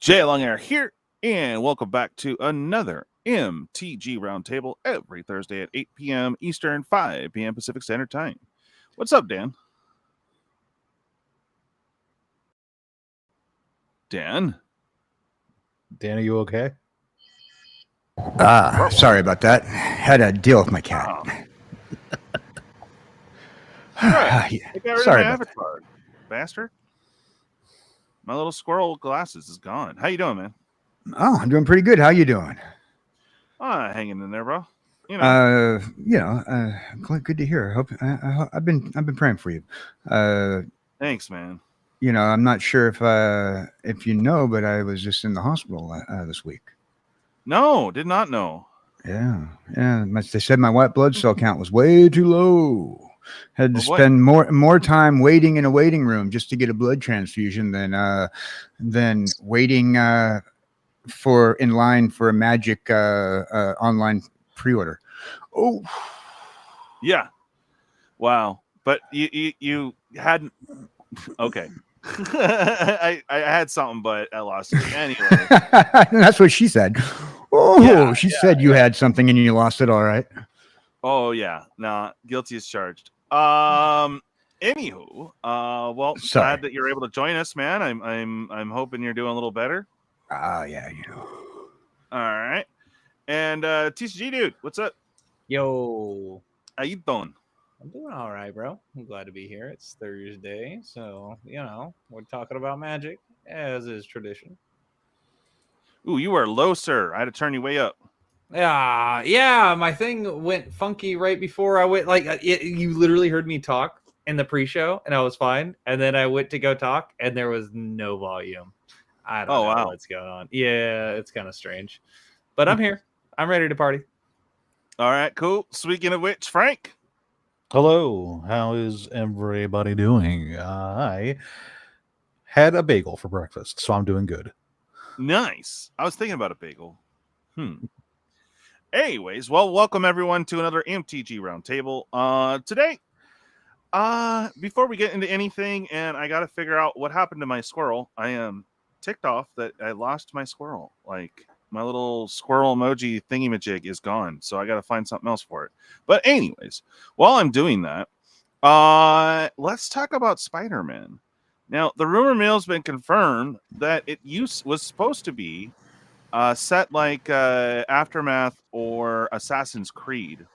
djlonghairorig here, and welcome back to another MTG Roundtable every Thursday at 8 p.m. Eastern, 5 p.m. Pacific Standard Time. What's up, Dan? Dan, are you okay? Sorry about that. Had to deal with my cat. Sorry Sorry about my about avatar, bastard. My little squirrel glasses is gone. How you doing, man? Oh, I'm doing pretty good. How you doing? Hanging in there, bro. You know. Good to hear. I've been praying for you. Thanks, man. You know, I'm not sure if you know, but I was just in the hospital this week. No, did not know. Yeah. They said my white blood cell count was way too low. Had to spend more time waiting in a waiting room just to get a blood transfusion than waiting in line for a Magic online pre-order. Oh, yeah. Wow. But you hadn't. Okay. I had something, but I lost it anyway. That's what she said. Oh, yeah, she said you had something and you lost it. All right. Oh yeah, nah, guilty as charged. Anywho, well, glad that you're able to join us, man. I'm hoping you're doing a little better. Yeah, you know. All right, and TCGDude, what's up? Yo, how you doing? I'm doing all right, bro. I'm glad to be here. It's Thursday, so you know we're talking about Magic as is tradition. Ooh, you are low, sir. I had to turn you way up. Yeah, my thing went funky right before I went. You literally heard me talk in the pre-show, and I was fine. And then I went to go talk, and there was no volume. I don't know what's going on. Yeah, it's kind of strange, but I'm here. I'm ready to party. All right, cool. Speaking of which, Frank. Hello. How is everybody doing? I had a bagel for breakfast, so I'm doing good. Nice. I was thinking about a bagel. Anyways, well, welcome everyone to another MTG Roundtable. Today, before we get into anything, and I got to figure out what happened to my squirrel. I am ticked off that I lost my squirrel. Like, my little squirrel emoji thingy-majig is gone, so I got to find something else for it. But anyways, while I'm doing that, let's talk about Spider-Man. Now, the rumor mill has been confirmed that it was supposed to be set like Aftermath or Assassin's Creed.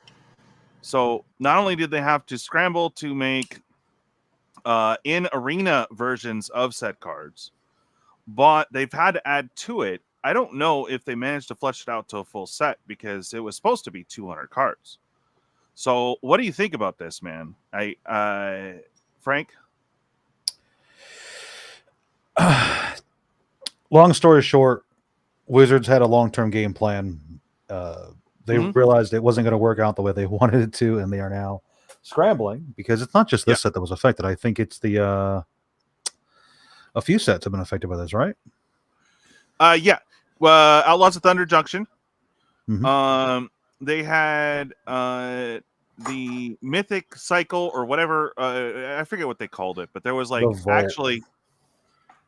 So not only did they have to scramble to make in-arena versions of set cards, but they've had to add to it. I don't know if they managed to flesh it out to a full set because it was supposed to be 200 cards. So what do you think about this, man? Frank? Long story short, Wizards had a long-term game plan. They realized it wasn't going to work out the way they wanted it to, and they are now scrambling because it's not just this set that was affected. I think it's a few sets have been affected by this, right? Yeah. Well, Outlaws of Thunder Junction. Mm-hmm. They had the Mythic Cycle or whatever. I forget what they called it, but there was like actually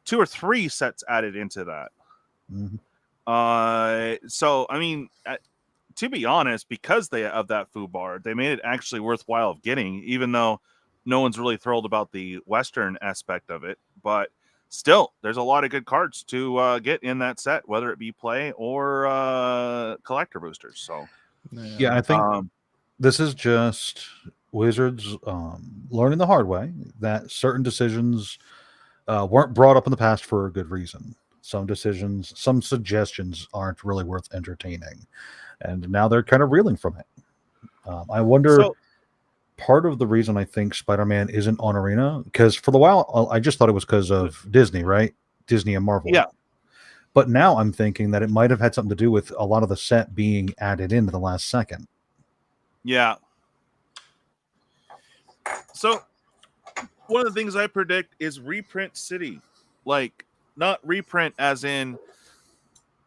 2 or 3 sets added into that. Mm-hmm. So I mean, to be honest, because of that foobar, they made it actually worthwhile of getting, even though no one's really thrilled about the Western aspect of it. But still, there's a lot of good cards to get in that set, whether it be play or collector boosters. So yeah, I think this is just Wizards learning the hard way that certain decisions weren't brought up in the past for a good reason. Some decisions, some suggestions aren't really worth entertaining. And now they're kind of reeling from it. I wonder, part of the reason I think Spider-Man isn't on Arena, because for the while, I just thought it was because of Disney, right? Disney and Marvel. Yeah. But now I'm thinking that it might have had something to do with a lot of the set being added into the last second. Yeah. So one of the things I predict is reprint city. Like, not reprint as in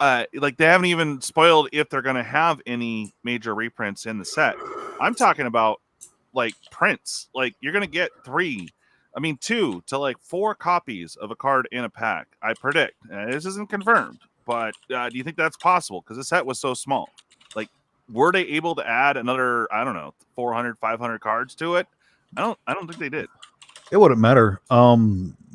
like they haven't even spoiled if they're going to have any major reprints in the set. I'm talking about like prints. Like, you're going to get 3 I mean, 2 to like 4 copies of a card in a pack. I predict. This isn't confirmed, but do you think that's possible? Because the set was so small. Like, were they able to add another, I don't know, 400, 500 cards to it? I don't think they did. It wouldn't matter.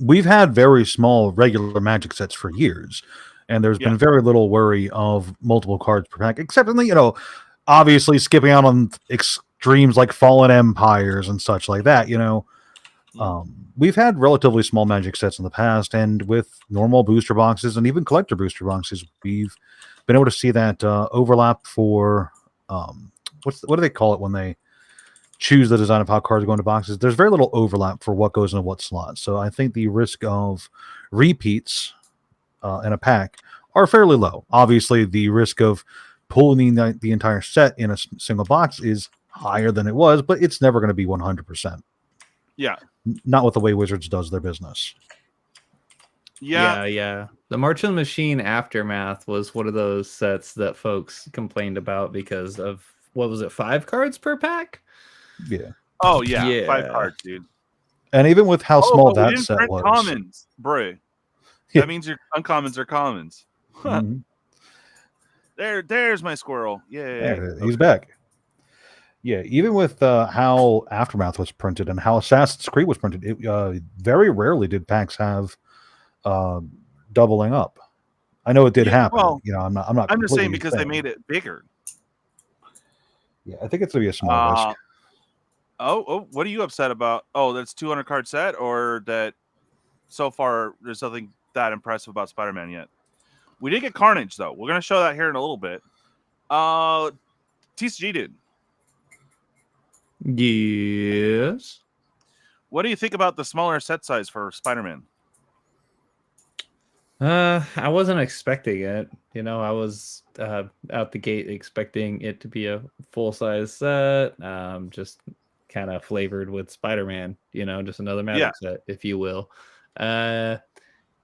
We've had very small regular Magic sets for years, and there's been very little worry of multiple cards per pack, except in the, obviously skipping out on extremes like Fallen Empires and such like that. We've had relatively small Magic sets in the past, and with normal booster boxes and even collector booster boxes, we've been able to see that overlap for what do they call it when they choose the design of how cards go into boxes? There's very little overlap for what goes into what slot. So I think the risk of repeats in a pack are fairly low. Obviously, the risk of pulling the entire set in a single box is higher than it was, but it's never going to be 100%. Yeah. Not with the way Wizards does their business. Yeah. The March of the Machine Aftermath was one of those sets that folks complained about because of, what was it, 5 cards per pack? Yeah. Oh, yeah. 5 cards, dude. And even with how small that set was. Commons, bro. That means your uncommons are commons. Mm-hmm. There's my squirrel. Yeah, he's back. Yeah, even with how Aftermath was printed and how Assassin's Creed was printed, it very rarely did packs have doubling up. I know it did happen. Well, I'm just saying because they made it bigger. Yeah, I think it's gonna be a small risk. What are you upset about? Oh, that's 200 card set, or that so far there's nothing that impressive about Spider-Man yet. We did get Carnage though. We're gonna show that here in a little bit. TCGDude. Yes. What do you think about the smaller set size for Spider-Man? I wasn't expecting it. I was out the gate expecting it to be a full-size set, just kind of flavored with Spider-Man, just another Magic set, if you will. I'm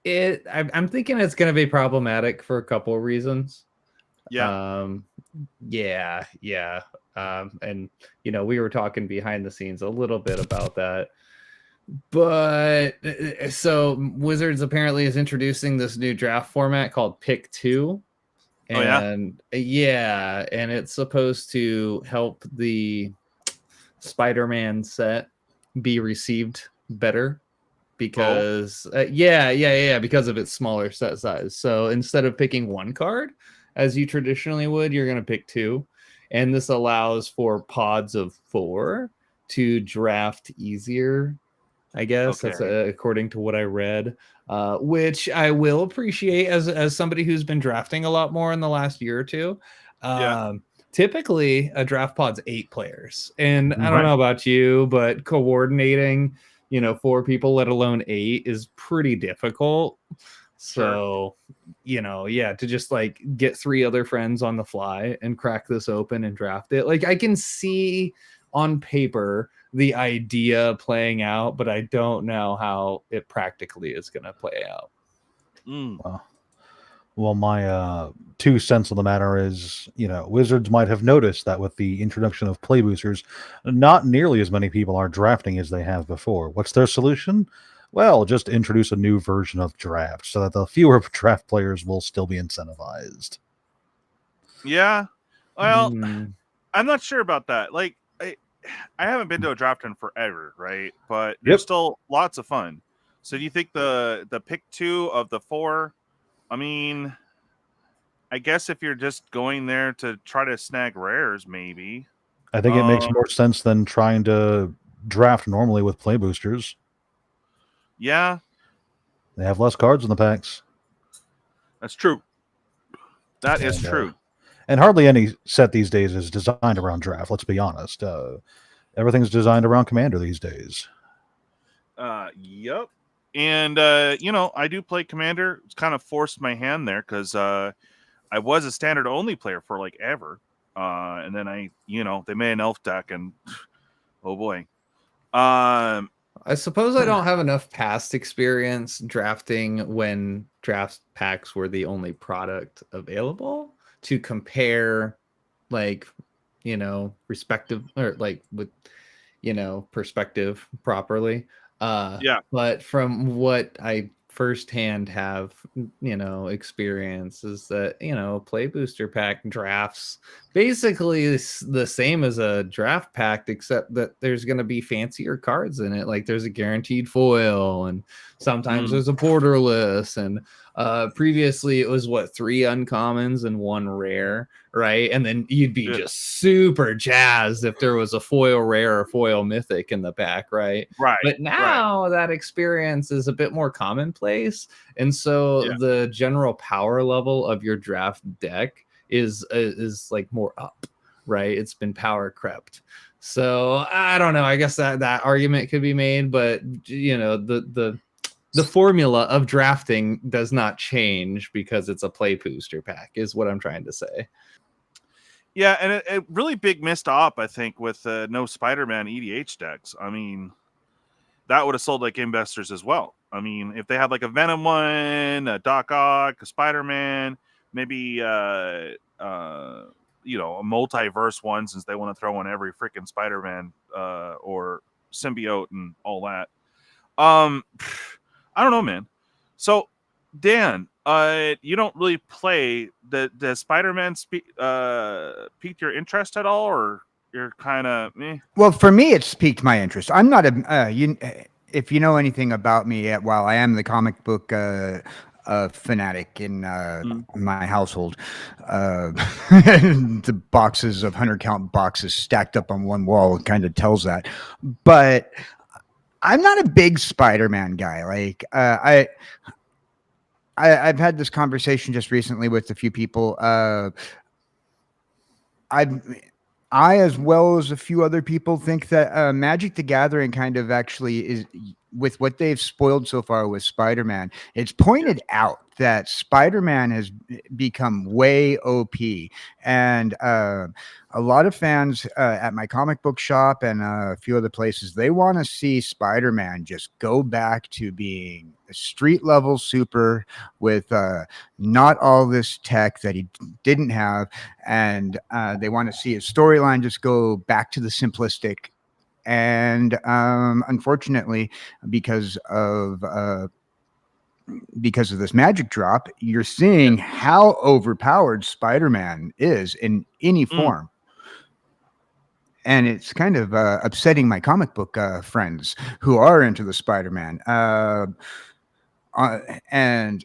thinking it's going to be problematic for a couple of reasons. And we were talking behind the scenes a little bit about that. But so Wizards apparently is introducing this new draft format called Pick 2. And and it's supposed to help the Spider-Man set be received better because because of its smaller set size. So instead of picking 1 card as you traditionally would, you're going to pick 2, and this allows for pods of 4 to draft easier, I guess. That's according to what I read, which I will appreciate as somebody who's been drafting a lot more in the last year or two. Typically a draft pod's 8 players, and I don't know about you, but coordinating 4 people, let alone 8, is pretty difficult. So to just like get 3 other friends on the fly and crack this open and draft it, like I can see on paper the idea playing out, but I don't know how it practically is going to play out. Well, my 2 cents on the matter is, Wizards might have noticed that with the introduction of play boosters, not nearly as many people are drafting as they have before. What's their solution? Well, just introduce a new version of draft so that the fewer draft players will still be incentivized. Yeah. Well, I'm not sure about that. Like, I haven't been to a draft in forever, right? But there's still lots of fun. So do you think the pick 2 of the 4, I mean, I guess if you're just going there to try to snag rares, maybe. I think it makes more sense than trying to draft normally with play boosters. Yeah. They have less cards in the packs. That's true. That is true. And hardly any set these days is designed around draft, let's be honest. Everything's designed around Commander these days. Yep. And, I do play Commander. It's kind of forced my hand there because I was a standard-only player for, like, ever. And then they made an elf deck, and oh, boy. I suppose I don't have enough past experience drafting when draft packs were the only product available to compare, respective or like with, perspective properly. But from what I firsthand have, experience is that, play booster pack drafts basically the same as a draft pack, except that there's going to be fancier cards in it. Like there's a guaranteed foil, and sometimes there's a borderless, and previously it was 3 uncommons and 1 rare, right? And then you'd be just super jazzed if there was a foil rare or foil mythic in the pack, right? But now that experience is a bit more commonplace, and so the general power level of your draft deck is like more up, right? It's been power crept. So I don't know. I guess that argument could be made, but the formula of drafting does not change because it's a play booster pack, is what I'm trying to say. Yeah, and a really big missed op, I think, with no Spider-Man EDH decks. I mean, that would have sold like investors as well. I mean, if they had like a Venom one, a Doc Ock, a Spider-Man, maybe a multiverse one, since they want to throw in every freaking Spider-Man or symbiote and all that. I don't know, man. So, Dan, you don't really play. Does Spider-Man piqued your interest at all, or you're kind of meh? Well, for me, it's piqued my interest. I'm not if you know anything about me, while I am the comic book fanatic in my household, the boxes of 100 count boxes stacked up on one wall kind of tells that. But I'm not a big Spider-Man guy. Like I've had this conversation just recently with a few people. I, as well as a few other people, think that Magic the Gathering kind of actually is, with what they've spoiled so far with Spider-Man, it's pointed out that Spider-Man has become way OP. And a lot of fans at my comic book shop and a few other places, they want to see Spider-Man just go back to being a street level super with not all this tech that he didn't have. And they want to see his storyline just go back to the simplistic. And unfortunately, because of this magic drop, you're seeing how overpowered Spider-Man is in any form. And it's kind of upsetting my comic book friends who are into the Spider-Man. And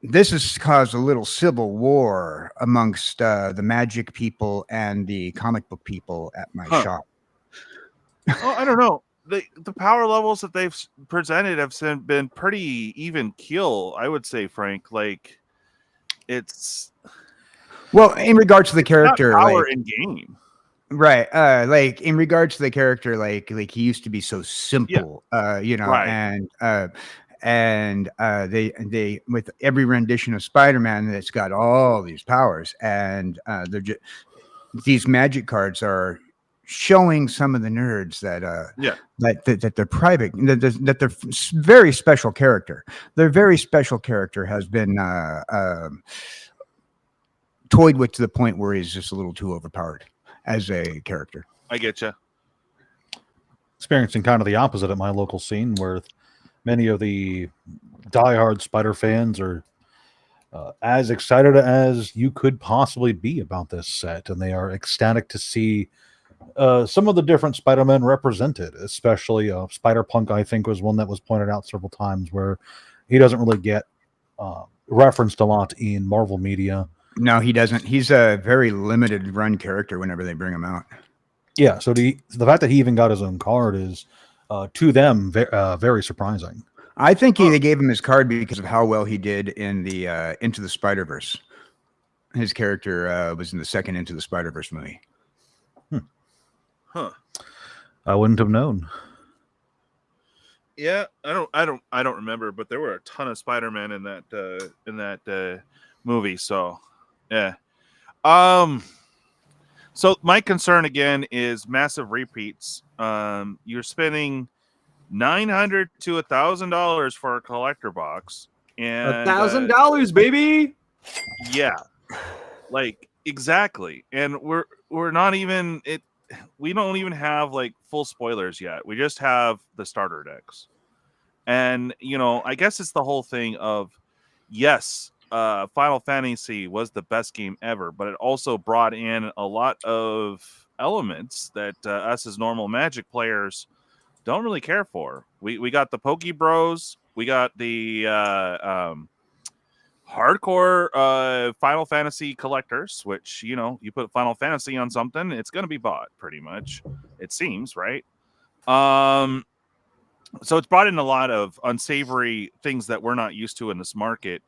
this has caused a little civil war amongst the magic people and the comic book people at my shop. Well, I don't know. The power levels that they've presented have been pretty even keel, I would say, Frank. Like, it's... Well, in regards to the character... Not power in game. Right. Like, in regards to the character, like he used to be so simple, and they with every rendition of Spider-Man, it's got all these powers, and these magic cards are showing some of the nerds that that they're private, that they're very special character. Their very special character has been toyed with to the point where he's just a little too overpowered as a character. I get you. Experiencing kind of the opposite at my local scene, where many of the diehard Spider fans are as excited as you could possibly be about this set, and they are ecstatic to see some of the different Spider-Men represented, especially Spider-Punk, I think, was one that was pointed out several times, where he doesn't really get referenced a lot in Marvel media. No, he doesn't. He's a very limited run character whenever they bring him out. Yeah, so the fact that he even got his own card is, to them, very surprising. I think they gave him his card because of how well he did in the Into the Spider-Verse. His character was in the second Into the Spider-Verse movie. Huh. I wouldn't have known. Yeah, I don't remember, but there were a ton of Spider-Man in that movie. So, yeah. So my concern again is massive repeats. You're spending $900 to $1,000 for a collector box, and $1,000, baby. Yeah, like exactly. And we're not even it. we don't even have like full spoilers yet. We just have the starter decks. And, I guess it's the whole thing of, yes, Final Fantasy was the best game ever, but it also brought in a lot of elements that us as normal Magic players don't really care for. We got the Poke Bros, we got the hardcore Final Fantasy collectors, which, you put Final Fantasy on something, it's going to be bought pretty much, it seems, right? So it's brought in a lot of unsavory things that we're not used to in this market.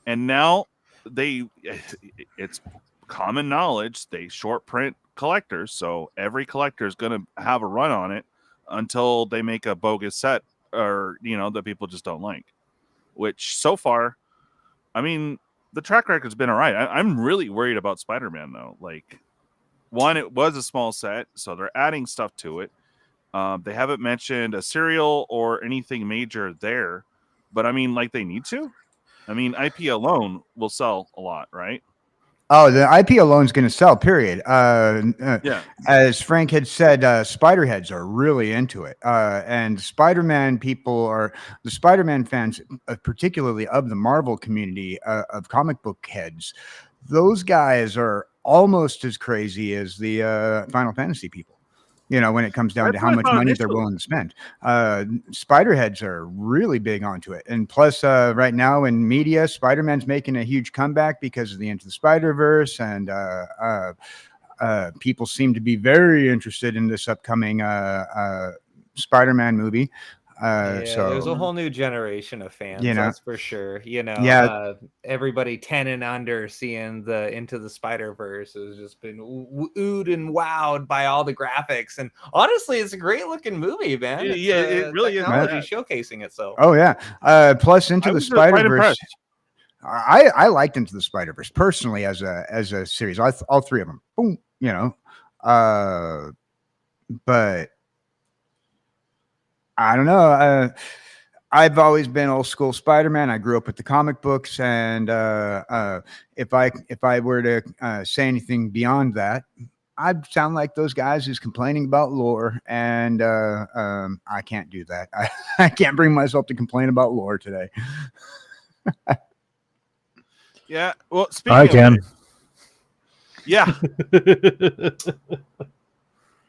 And now it's common knowledge, they short print collectors. So every collector is going to have a run on it until they make a bogus set or, that people just don't like, which so far, I mean, the track record's been all right. I'm really worried about Spider-Man though. Like, one, it was a small set, so they're adding stuff to it. They haven't mentioned a serial or anything major there, but I mean, like, they need to. I mean, IP alone will sell a lot, right? Oh, the IP alone is going to sell, period. Yeah. As Frank had said, Spiderheads are really into it. And Spider-Man the Spider-Man fans, particularly of the Marvel community of comic book heads, those guys are almost as crazy as the Final Fantasy people. When it comes down to how much money they're willing to spend. Spiderheads are really big onto it. And plus, right now in media, Spider-Man's making a huge comeback because of the Into the Spider-Verse. And people seem to be very interested in this upcoming Spider-Man movie. So there's a whole new generation of fans, that's for sure. Everybody 10 and under seeing the Into the Spider-Verse has just been oohed and wowed by all the graphics, and honestly, it's a great looking movie, man. It really is showcasing itself. Oh yeah, plus Into the Spider-Verse. I liked Into the Spider-Verse personally as a series. All three of them, boom, but I don't know. I've always been old school Spider-Man. I grew up with the comic books, and if I were to say anything beyond that, I'd sound like those guys who's complaining about lore, and I can't do that. I can't bring myself to complain about lore today. Yeah, well, I can. Yeah.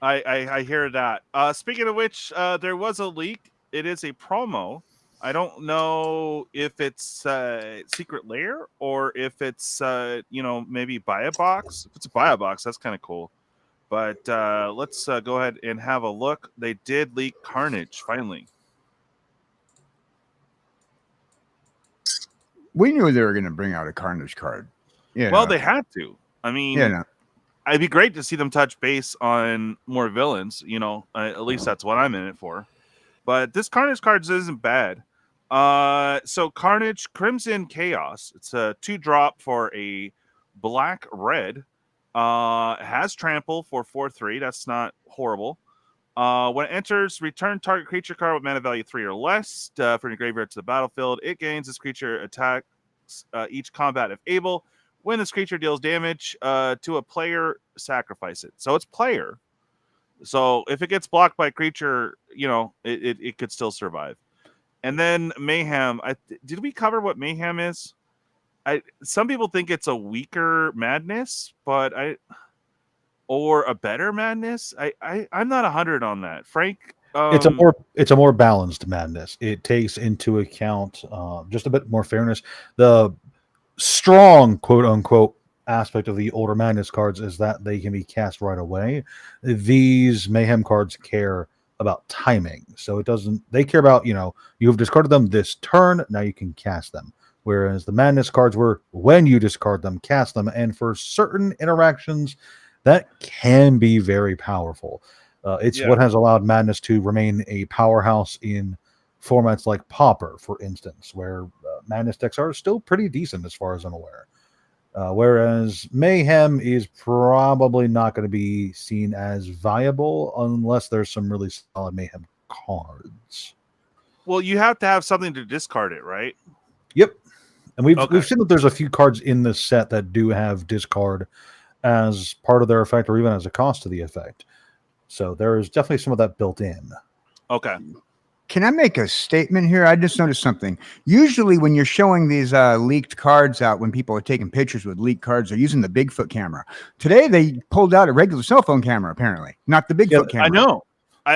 I hear that. Speaking of which, there was a leak. It is a promo. I don't know if it's Secret Lair or if it's maybe buy a box. If it's a buy a box, that's kind of cool. But let's go ahead and have a look. They did leak Carnage finally. We knew they were going to bring out a Carnage card. Yeah. Well, they had to. I mean, it'd be great to see them touch base on more villains. At least that's what I'm in it for. But this Carnage card isn't bad. So Carnage Crimson Chaos. It's a 2-drop for a black-red. Has trample for 4/3. That's not horrible. When it enters, return target creature card with mana value 3 or less from your graveyard to the battlefield. It gains this creature attacks each combat if able. When this creature deals damage to a player, sacrifice it. So it's player. So if it gets blocked by a creature, it could still survive. And then Mayhem. Did we cover what Mayhem is? Some people think it's a weaker Madness, or a better Madness. I'm not 100 on that. Frank? It's a more balanced Madness. It takes into account just a bit more fairness. The strong quote unquote aspect of the older Madness cards is that they can be cast right away. These Mayhem cards care about timing, so they care about you have discarded them this turn, now you can cast them, whereas the Madness cards were when you discard them, cast them, and for certain interactions that can be very powerful. It's what has allowed Madness to remain a powerhouse in formats like Pauper, for instance, where Madness decks are still pretty decent as far as I'm aware. Whereas Mayhem is probably not going to be seen as viable unless there's some really solid Mayhem cards. Well, you have to have something to discard it, right? Yep. And we've seen that there's a few cards in this set that do have discard as part of their effect or even as a cost to the effect. So there is definitely some of that built in. Okay. Can I make a statement here? I just noticed something. Usually when you're showing these leaked cards out, when people are taking pictures with leaked cards, they're using the Bigfoot camera. Today, they pulled out a regular cell phone camera, apparently, not the Bigfoot camera. I know.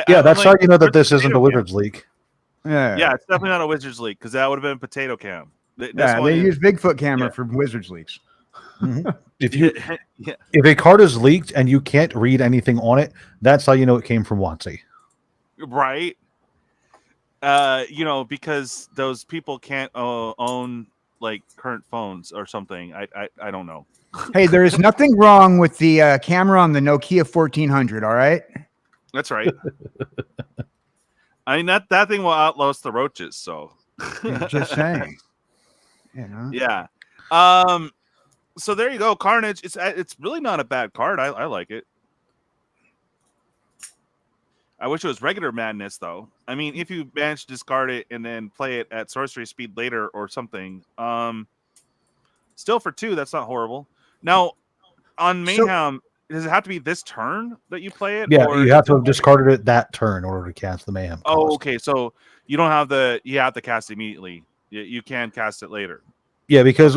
That's how you know that this isn't a Wizards leak. Yeah, it's definitely not a Wizards leak because that would have been Potato Cam. They use Bigfoot camera for Wizards leaks. Mm-hmm. If a card is leaked and you can't read anything on it, that's how you know it came from WotC. Right. Because those people can't own like current phones or something. I don't know. Hey, there is nothing wrong with the camera on the Nokia 1400. All right. That's right. I mean that thing will outlast the roaches. So just saying. Yeah. So there you go, Carnage. It's really not a bad card. I like it. I wish it was regular madness, though. I mean, if you manage to discard it and then play it at sorcery speed later or something, still for 2, that's not horrible. Now, on Mayhem, does it have to be this turn that you play it? Yeah, or you have to have discarded it that turn in order to cast the Mayhem cost. Oh, okay. So you don't have you have to cast immediately. You can cast it later. Yeah, because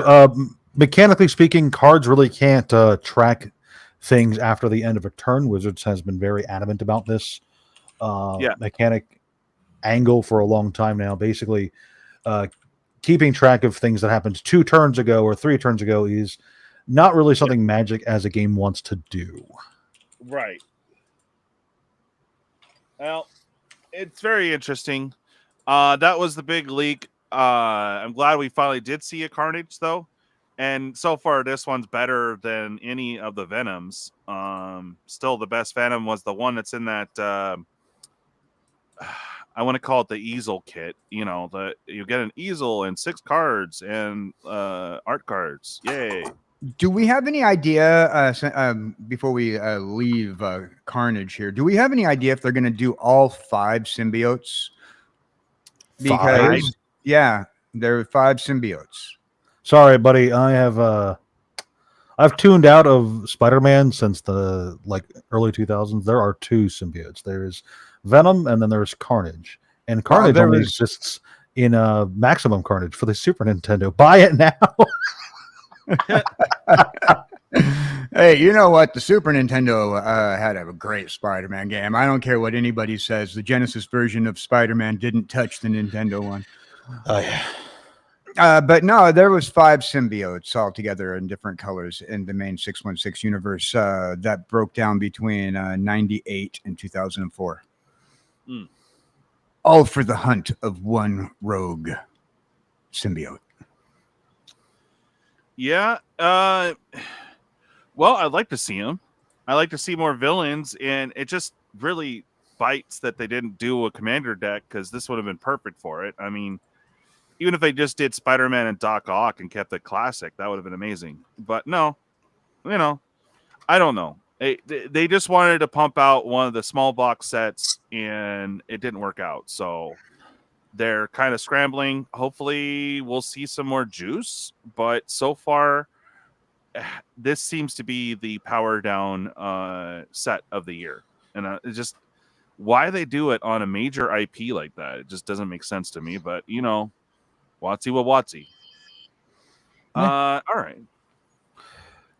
mechanically speaking, cards really can't track things after the end of a turn. Wizards has been very adamant about this. Mechanic angle for a long time now. Basically, keeping track of things that happened 2 turns ago or 3 turns ago is not really something Magic as a game wants to do. Right. Well, it's very interesting. That was the big leak. I'm glad we finally did see a Carnage, though. And so far, this one's better than any of the Venoms. Still, the best Venom was the one that's in that... I want to call it the easel kit. You get an easel and 6 cards and art cards. Yay! Do we have any idea before we leave Carnage here? Do we have any idea if they're going to do all 5 symbiotes? Because there are 5 symbiotes. Sorry, buddy. I've tuned out of Spider-Man since the early 2000s. There are 2 symbiotes. There's Venom, and then there's Carnage. And Carnage only exists in Maximum Carnage for the Super Nintendo. Buy it now. Hey, you know what? The Super Nintendo had a great Spider-Man game. I don't care what anybody says. The Genesis version of Spider-Man didn't touch the Nintendo one. Oh, yeah. But no, there was 5 symbiotes altogether in different colors in the main 616 universe that broke down between 98 and 2004. All for the hunt of one rogue symbiote. Yeah. Well, I'd like to see him. I like to see more villains, and it just really bites that they didn't do a commander deck because this would have been perfect for it. I mean, even if they just did Spider-Man and Doc Ock and kept it classic, that would have been amazing. But no, I don't know. They just wanted to pump out one of the small box sets, and it didn't work out. So they're kind of scrambling. Hopefully we'll see some more juice. But so far, this seems to be the power down set of the year. And it's just why they do it on a major IP like that. It just doesn't make sense to me. But, WotC will WotC. All right.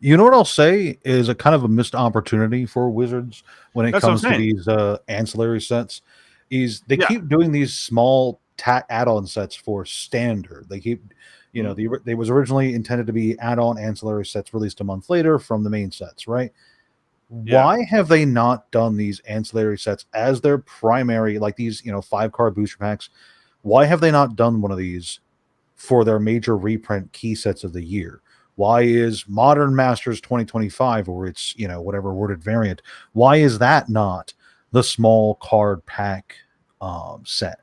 You know what I'll say is a kind of a missed opportunity for Wizards when it comes to these ancillary sets is they keep doing these small add-on sets for standard. They keep, they was originally intended to be add-on ancillary sets released a month later from the main sets, right? Yeah. Why have they not done these ancillary sets as their primary, like these, 5-card booster packs? Why have they not done one of these for their major reprint key sets of the year? Why is Modern Masters 2025, or it's, whatever worded variant, why is that not the small card pack set?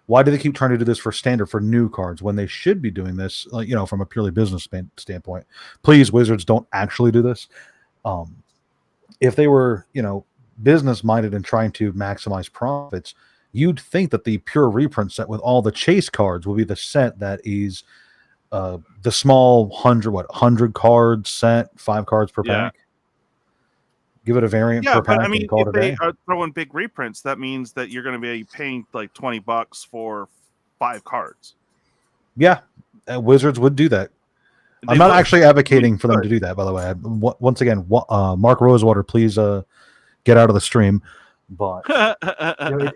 Why do they keep trying to do this for standard, for new cards, when they should be doing this, from a purely business standpoint? Please, Wizards, don't actually do this. If they were, business-minded and trying to maximize profits, you'd think that the pure reprint set with all the chase cards would be the set that is the small 100 card set, 5 cards per pack. Give it a variant Yeah, per but pack I mean, and call if it a they day. are throwing big reprints, that means that you're going to be paying like $20 for 5 cards. Yeah, Wizards would do that. I'm They not would. actually advocating for them Good. to do that, by the way. Once again, Mark Rosewater, please get out of the stream. But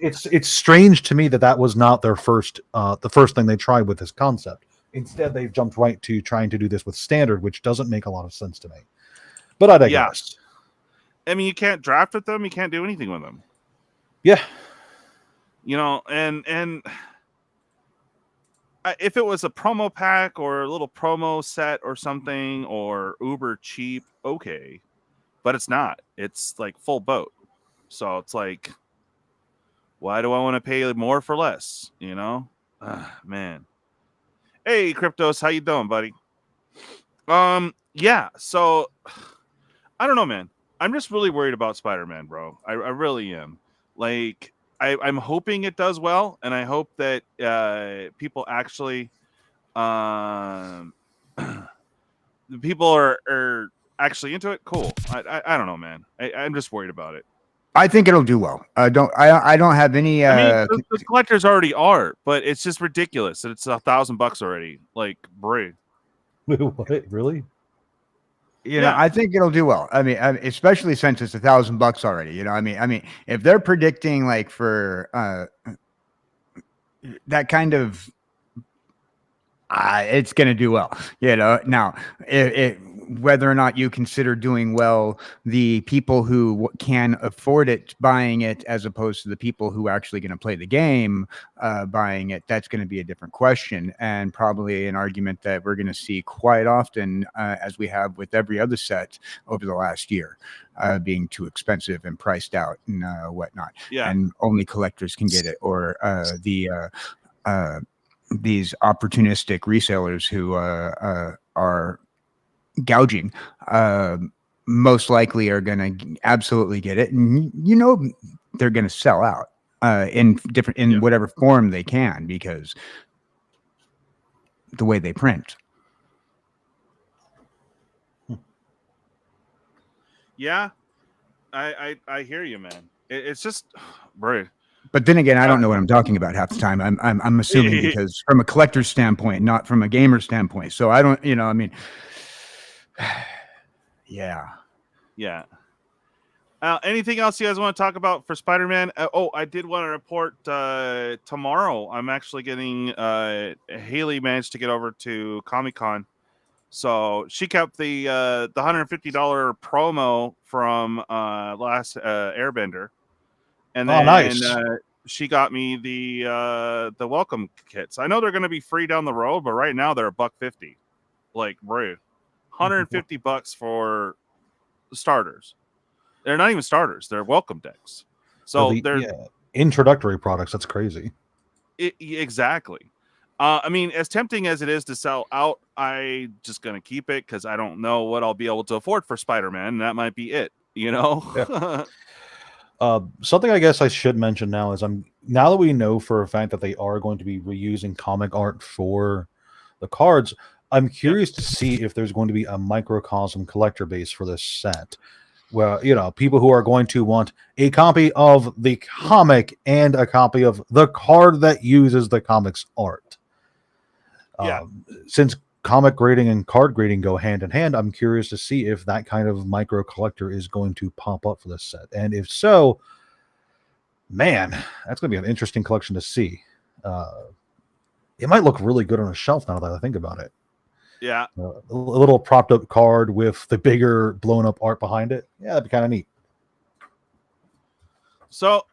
it's strange to me that was not their the first thing they tried with this concept. Instead, they've jumped right to trying to do this with standard, which doesn't make a lot of sense to me. But I digress. I mean, you can't draft with them. You can't do anything with them. Yeah. You know, and if it was a promo pack or a little promo set or something or uber cheap, okay. But it's not. It's like full boat. So it's like, why do I want to pay more for less? You know? Man. Hey, Cryptos, how you doing, buddy? Yeah, so I don't know, man. I'm just really worried about Spider-Man, bro. I really am. Like, I'm hoping it does well, and I hope that people actually people are actually into it. Cool. I don't know, man. I'm just worried about it. I think it'll do well. I don't have any. I mean, the collectors already are, but it's just ridiculous that it's $1,000 already. Like, bro. What? Really? You know, I think it'll do well. I mean, especially since it's $1,000 already. You know, I mean, if they're predicting like for that kind of, it's going to do well. You know, now whether or not you consider doing well the people who can afford it buying it as opposed to the people who are actually going to play the game buying it, that's going to be a different question, and probably an argument that we're going to see quite often as we have with every other set over the last year, being too expensive and priced out and whatnot. Yeah. And only collectors can get it, or these opportunistic resellers who are gouging most likely are going to absolutely get it, and you know they're going to sell out in whatever form they can, because the way they print. Yeah, I hear you, man. It's just, bro. But then again, I don't know what I'm talking about half the time. I'm assuming, because from a collector's standpoint, not from a gamer standpoint. So I don't, you know, I mean, yeah. Anything else you guys want to talk about for Spider-Man? I did want to report tomorrow. I'm actually getting Hayley managed to get over to Comic-Con, so she kept the $150 promo from last Airbender, and then nice. She got me the welcome kits. I know they're going to be free down the road, but right now they're $150. Like, bro, $150 for starters. They're not even starters; they're welcome decks. So they're introductory products. That's crazy. Exactly. I mean, as tempting as it is to sell out, I'm just gonna keep it because I don't know what I'll be able to afford for Spider-Man, and that might be it. You know. Yeah. Something I guess I should mention now is now that we know for a fact that they are going to be reusing comic art for the cards, I'm curious to see if there's going to be a microcosm collector base for this set. Well, you know, people who are going to want a copy of the comic and a copy of the card that uses the comic's art. Since comic grading and card grading go hand in hand, I'm curious to see if that kind of micro collector is going to pop up for this set. And if so, man, that's going to be an interesting collection to see. It might look really good on a shelf now that I think about it. Yeah. A little propped up card with the bigger blown up art behind it. Yeah, that'd be kind of neat. So,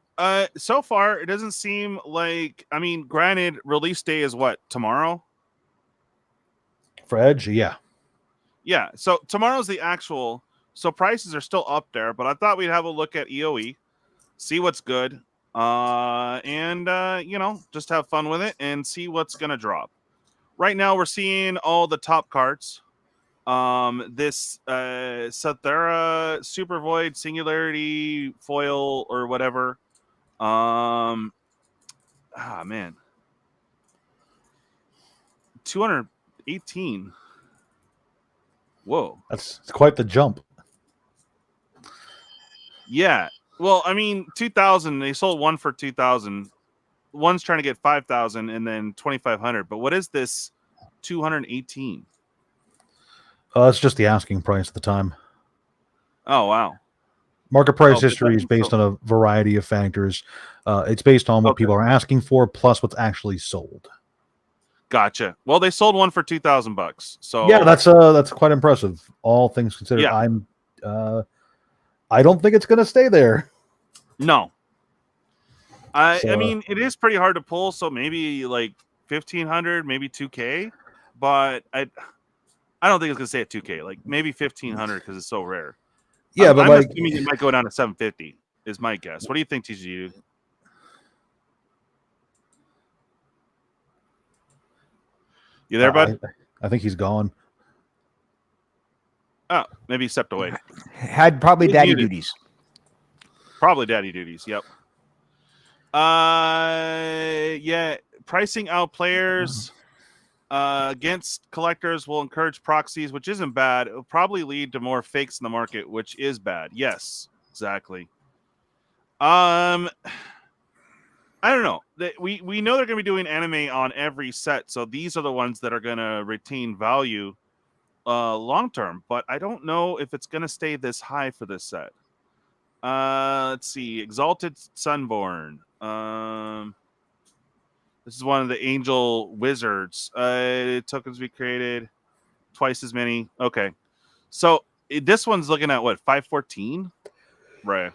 so far, it doesn't seem like, I mean, granted, release day is what, tomorrow? For Edge, yeah. Yeah, so tomorrow's the actual, so prices are still up there, but I thought we'd have a look at EOE, see what's good, and, you know, just have fun with it and see what's going to drop. Right now, we're seeing all the top cards. This Sathera, Super Void, Singularity, Foil, or whatever. Man. 218. Whoa. That's quite the jump. Yeah. Well, I mean, 2,000. They sold one for 2,000. One's trying to get 5,000 and then 2,500. But what is this 218? It's just the asking price at the time. Oh, wow. Market price history is based on a variety of factors. It's based on what people are asking for plus what's actually sold. Gotcha. Well, they sold one for $2,000. So yeah, that's quite impressive. All things considered, yeah. I don't think it's going to stay there. No. I mean, it is pretty hard to pull. So maybe like 1,500, maybe 2K, but I don't think it's going to stay at 2K. Like maybe 1,500 because it's so rare. Yeah, but I'm assuming it might go down to 750 is my guess. What do you think, TCGDude? You there, bud? I think he's gone. Oh, maybe he stepped away. Had probably daddy duties. Probably daddy duties. Yep. Yeah. Pricing out players against collectors will encourage proxies, which isn't bad. It will probably lead to more fakes in the market, which is bad. Yes, exactly. I don't know. We know they're going to be doing anime on every set, so these are the ones that are going to retain value long term. But I don't know if it's going to stay this high for this set. Let's see. Exalted Sunborn. This is one of the Angel Wizards. Tokens we created. Twice as many. Okay. So this one's looking at what? 514? Right.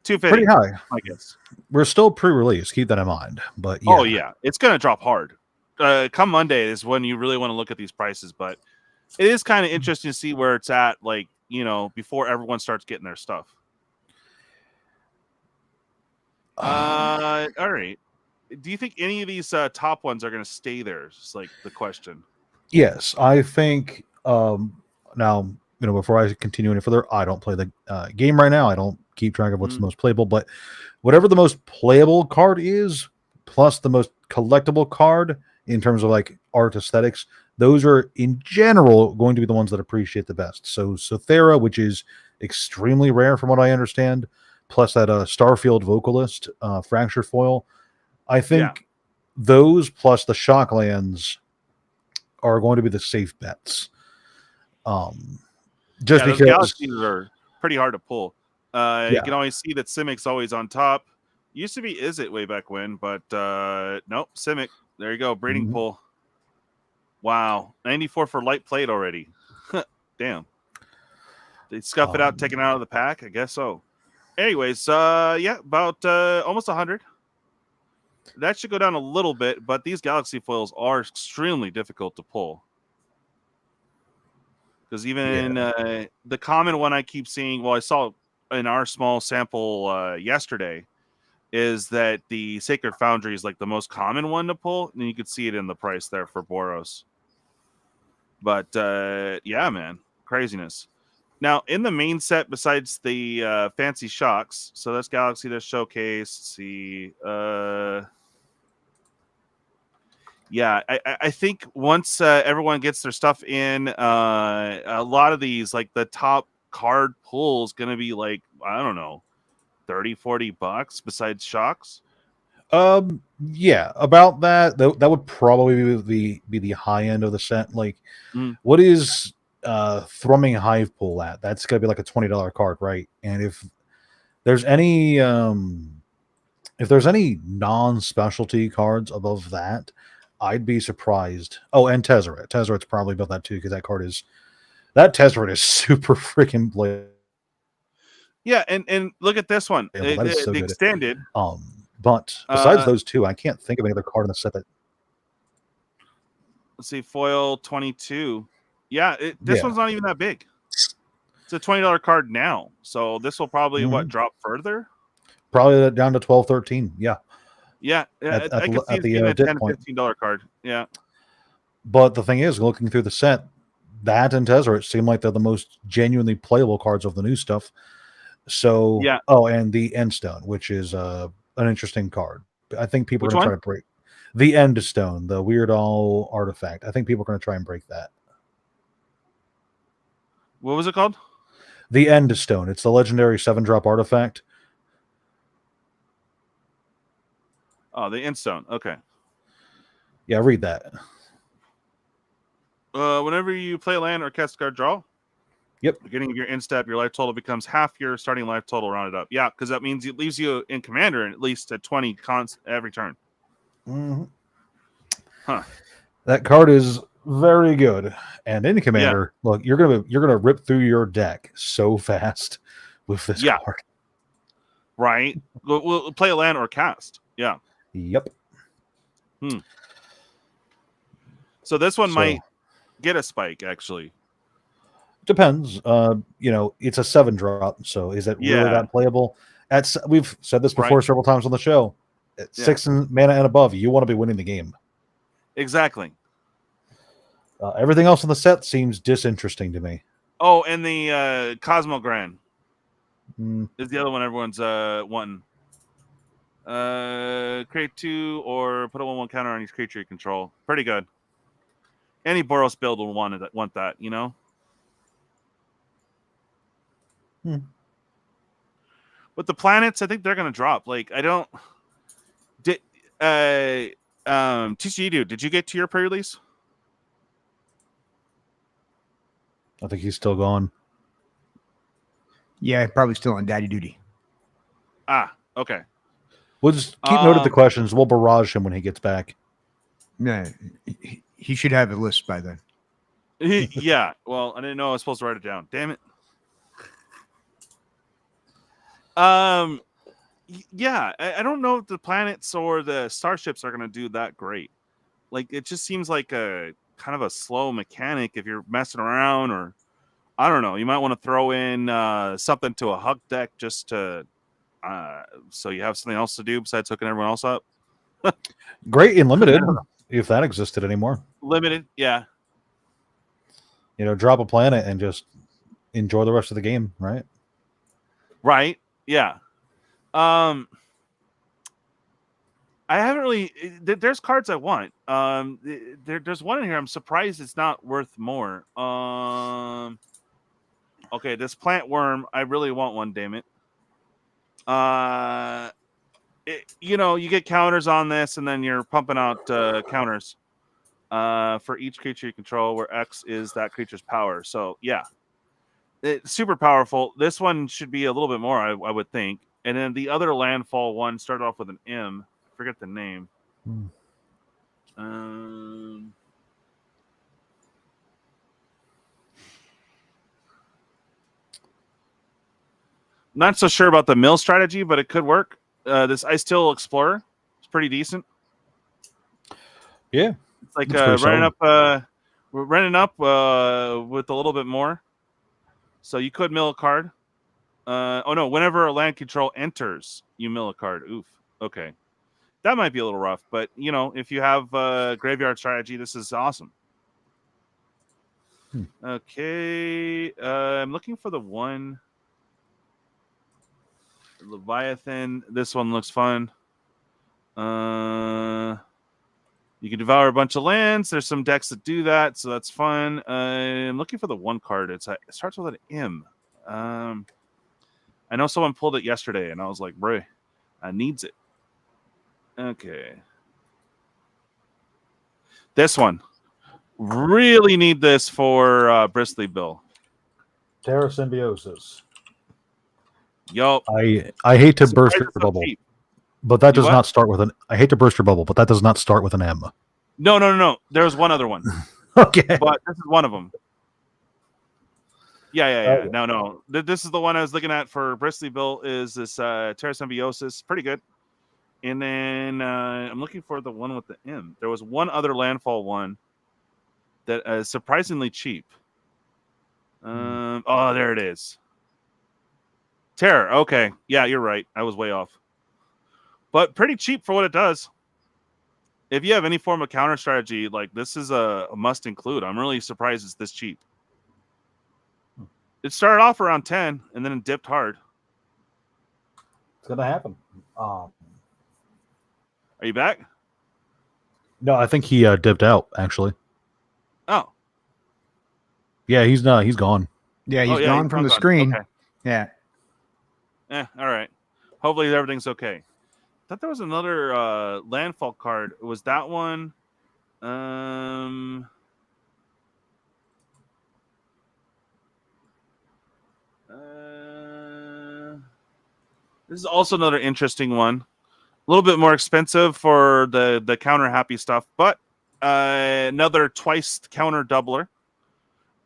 250. Pretty high, I guess. We're still pre-release. Keep that in mind. But yeah. Oh yeah, it's gonna drop hard. Come Monday is when you really want to look at these prices. But it is kind of interesting to see where it's at. Like before everyone starts getting their stuff. All right. Do you think any of these top ones are gonna stay there? It's like the question. Yes, I think. Now, before I continue any further, I don't play the game right now. I don't keep track of what's the most playable, but whatever the most playable card is, plus the most collectible card in terms of like art aesthetics, those are in general going to be the ones that appreciate the best. So Thera, which is extremely rare from what I understand, plus that Starfield Vocalist Fracture Foil, I think those plus the Shocklands are going to be the safe bets. Just because galaxies are pretty hard to pull. You can always see that Simic's always on top. Used to be Izzet way back when, but nope, Simic. There you go, breeding pool. Wow, 94 for light plate already. Damn. They scuff it out, take it out of the pack. I guess so. Anyways, about almost 100. That should go down a little bit, but these galaxy foils are extremely difficult to pull. Because even the common one I keep seeing, I saw in our small sample yesterday, is that the Sacred Foundry is like the most common one to pull, and you could see it in the price there for Boros. But yeah, man, craziness. Now in the main set, besides the fancy shocks, so that's Galaxy, there's Showcase. See, yeah, I think once everyone gets their stuff in, a lot of these, like the top card pulls, going to be like, I don't know, $30-$40 besides shocks. Yeah, about that. That would probably be the high end of the set. Like, what is Thrumming Hive pull at? That's gonna be like a $20 card, right? And if there's any non-specialty cards above that, I'd be surprised. Oh, and Tezzeret. Tezzeret's probably about that too, because that Tezzeret is super freaking playable. Yeah, and look at this one. The extended. But besides those two, I can't think of any other card in the set that. Let's see, foil 22. Yeah, this one's not even that big. It's a $20 card now, so this will probably drop further. Probably down to 12, 13. Yeah. Yeah, I can see it a $10 $15 card. Yeah. But the thing is, looking through the set, that and Tezzeret seem like they're the most genuinely playable cards of the new stuff. So yeah. Oh, and the Endstone, which is an interesting card. I think people are going to try to break the Endstone, the Weird Al artifact. I think people are going to try and break that. What was it called? The End Stone. It's the legendary 7-drop artifact. Oh, the Endstone. Okay. Yeah, read that. Whenever you play land or cast a card, draw. Yep. Beginning of your end step, your life total becomes half your starting life total rounded up. Yeah, because that means it leaves you in commander at least at 20 cons every turn. Mm-hmm. Huh. That card is very good. And in commander, look, you're gonna rip through your deck so fast with this card. Right. We'll play a land or cast. Yeah. Yep. So this one might get a spike, actually. Depends. It's a 7-drop, so is it really that playable? We've said this before several times on the show. At 6 mana and above, you want to be winning the game. Exactly. Everything else in the set seems disinteresting to me. Oh, and the Cosmogran is the other one everyone's wanting. Create 2 or put a 1/1 counter on each creature you control. Pretty good. Any Boros build will want that, you know? With the planets, I think they're going to drop. Like, I don't... TCGDude, did you get to your pre-release? I think he's still gone. Yeah, probably still on daddy duty. Ah, okay. We'll just keep note of the questions. We'll barrage him when he gets back. Yeah, he should have a list by then. Yeah, well, I didn't know I was supposed to write it down. Damn it. Yeah, I don't know if the planets or the starships are going to do that great. Like, it just seems like a kind of a slow mechanic if you're messing around, or I don't know. You might want to throw in something to a hug deck just to so you have something else to do besides hooking everyone else up. Great in limited, if that existed anymore. Limited, yeah. Drop a planet and just enjoy the rest of the game, right? Right, yeah. I haven't really. There's cards I want. There's one in here. I'm surprised it's not worth more. Okay, this plant worm. I really want one. Damn it. You get counters on this, and then you're pumping out counters for each creature you control, where X is that creature's power. So yeah, it's super powerful. This one should be a little bit more, I would think. And then the other landfall one started off with an M. I forget the name. Not so sure about the mill strategy, but it could work. This Ice Steel Explorer is pretty decent. Yeah, it's like running up with a little bit more. So you could mill a card. Whenever a land control enters, you mill a card. Oof. Okay. That might be a little rough, but if you have graveyard strategy, this is awesome. Okay. I'm looking for the one. Leviathan. This one looks fun. You can devour a bunch of lands. There's some decks that do that, so that's fun. I'm looking for the one card. It starts with an M. I know someone pulled it yesterday, and I was like, bro, I needs it. Okay. This one. Really need this for Bristly Bill. Terra Symbiosis. Yo. I hate to burst your bubble, but that does not start with an... I hate to burst your bubble, but that does not start with an M. No. There's one other one. Okay. But this is one of them. Yeah. No. This is the one I was looking at for Bristly Bill, is this Terra Symbiosis. Pretty good. And then I'm looking for the one with the M. There was one other landfall one that is surprisingly cheap. Oh, there it is. Terror. Okay. Yeah, you're right. I was way off. But pretty cheap for what it does. If you have any form of counter strategy, like, this is a must include. I'm really surprised it's this cheap. It started off around 10 and then it dipped hard. It's going to happen. Are you back? No, I think he dipped out, actually. Oh. Yeah, he's gone. Yeah, he's yeah, gone from the screen. Okay. Yeah. All right. Hopefully everything's okay. Thought there was another landfall card. Was that one? This is also another interesting one. A little bit more expensive for the counter happy stuff, but another twice counter doubler.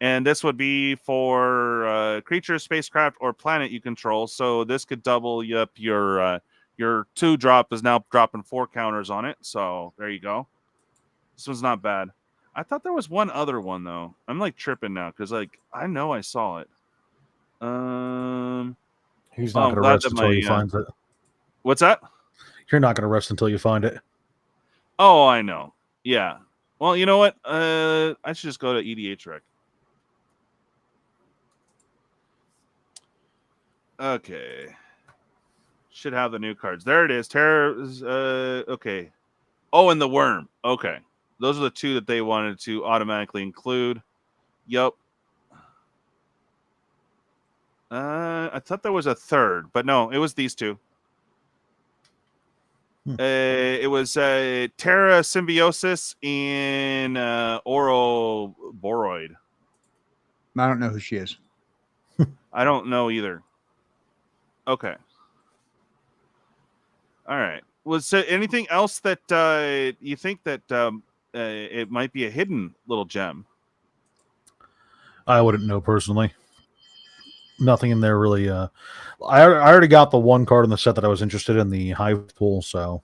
And this would be for creature, spacecraft, or planet you control. So this could double up your 2-drop is now dropping 4 counters on it. So there you go. This one's not bad. I thought there was one other one though. I'm like tripping now because like I know I saw it. He's not going to rest until he finds it. What's that? You're not going to rest until you find it. Oh, I know. Yeah. Well, you know what? I should just go to EDH Rec. Okay. Should have the new cards. There it is. Terror. Okay. Oh, and the worm. Okay. Those are the 2 that they wanted to automatically include. Yep. I thought there was a third, but no, it was these 2. It was Terra Symbiosis in Ouroboros. I don't know who she is. I don't know either. Okay. All right. Was there anything else that you think that it might be a hidden little gem? I wouldn't know personally. Nothing in there really. I already got the one card in the set that I was interested in, the Hive Pool. So,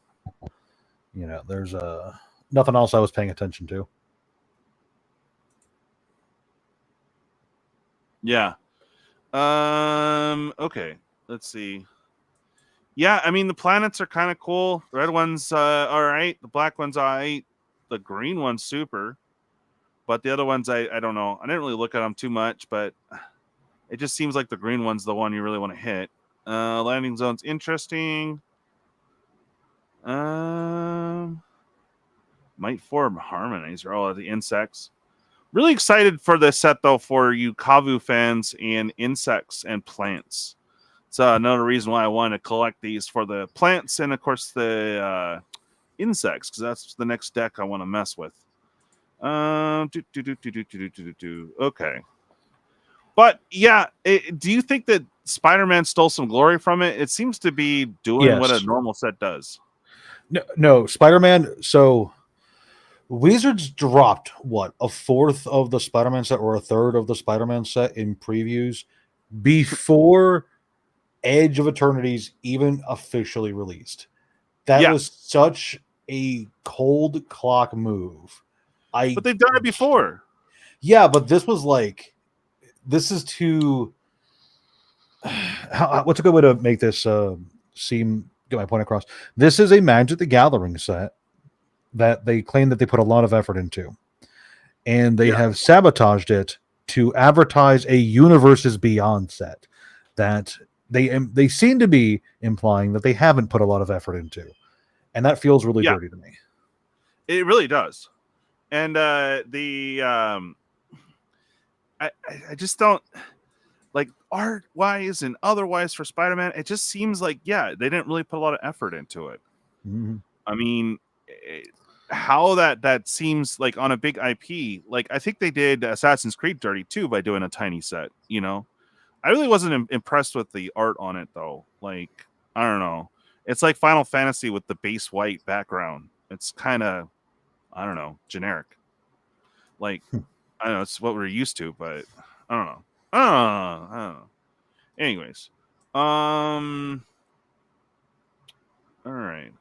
there's nothing else I was paying attention to. Yeah. Okay. Let's see. Yeah, I mean the planets are kind of cool. The red one's all right. The black one's all right. The green one's super. But the other ones, I don't know. I didn't really look at them too much, but it just seems like the green one's the one you really want to hit. Landing zone's interesting. Might form Harmonizer. Oh, the insects. Really excited for this set, though, for you Kavu fans and insects and plants. It's another reason why I wanted to collect these for the plants and, of course, the insects, because that's the next deck I want to mess with. Okay. But, yeah, do you think that Spider-Man stole some glory from it? It seems to be doing what a normal set does. No, Spider-Man, so Wizards dropped, a fourth of the Spider-Man set or a third of the Spider-Man set in previews before Edge of Eternities even officially released. That was such a cold clock move. But they've done it before. Yeah, but this was like, this is too... what's a good way to make this get my point across? This is a Magic the Gathering set that they claim that they put a lot of effort into, and they have sabotaged it to advertise a Universes Beyond set that they seem to be implying that they haven't put a lot of effort into, and that feels really dirty to me. It really does. And I just don't like art-wise and otherwise for Spider-Man. It just seems like they didn't really put a lot of effort into it. Mm-hmm. I mean, how that seems like on a big IP. Like I think they did Assassin's Creed dirty too by doing a tiny set. I really wasn't impressed with the art on it though. Like I don't know. It's like Final Fantasy with the base white background. It's kind of generic. Like I don't know. It's what we're used to, but I don't know. I don't know. Anyways, all right.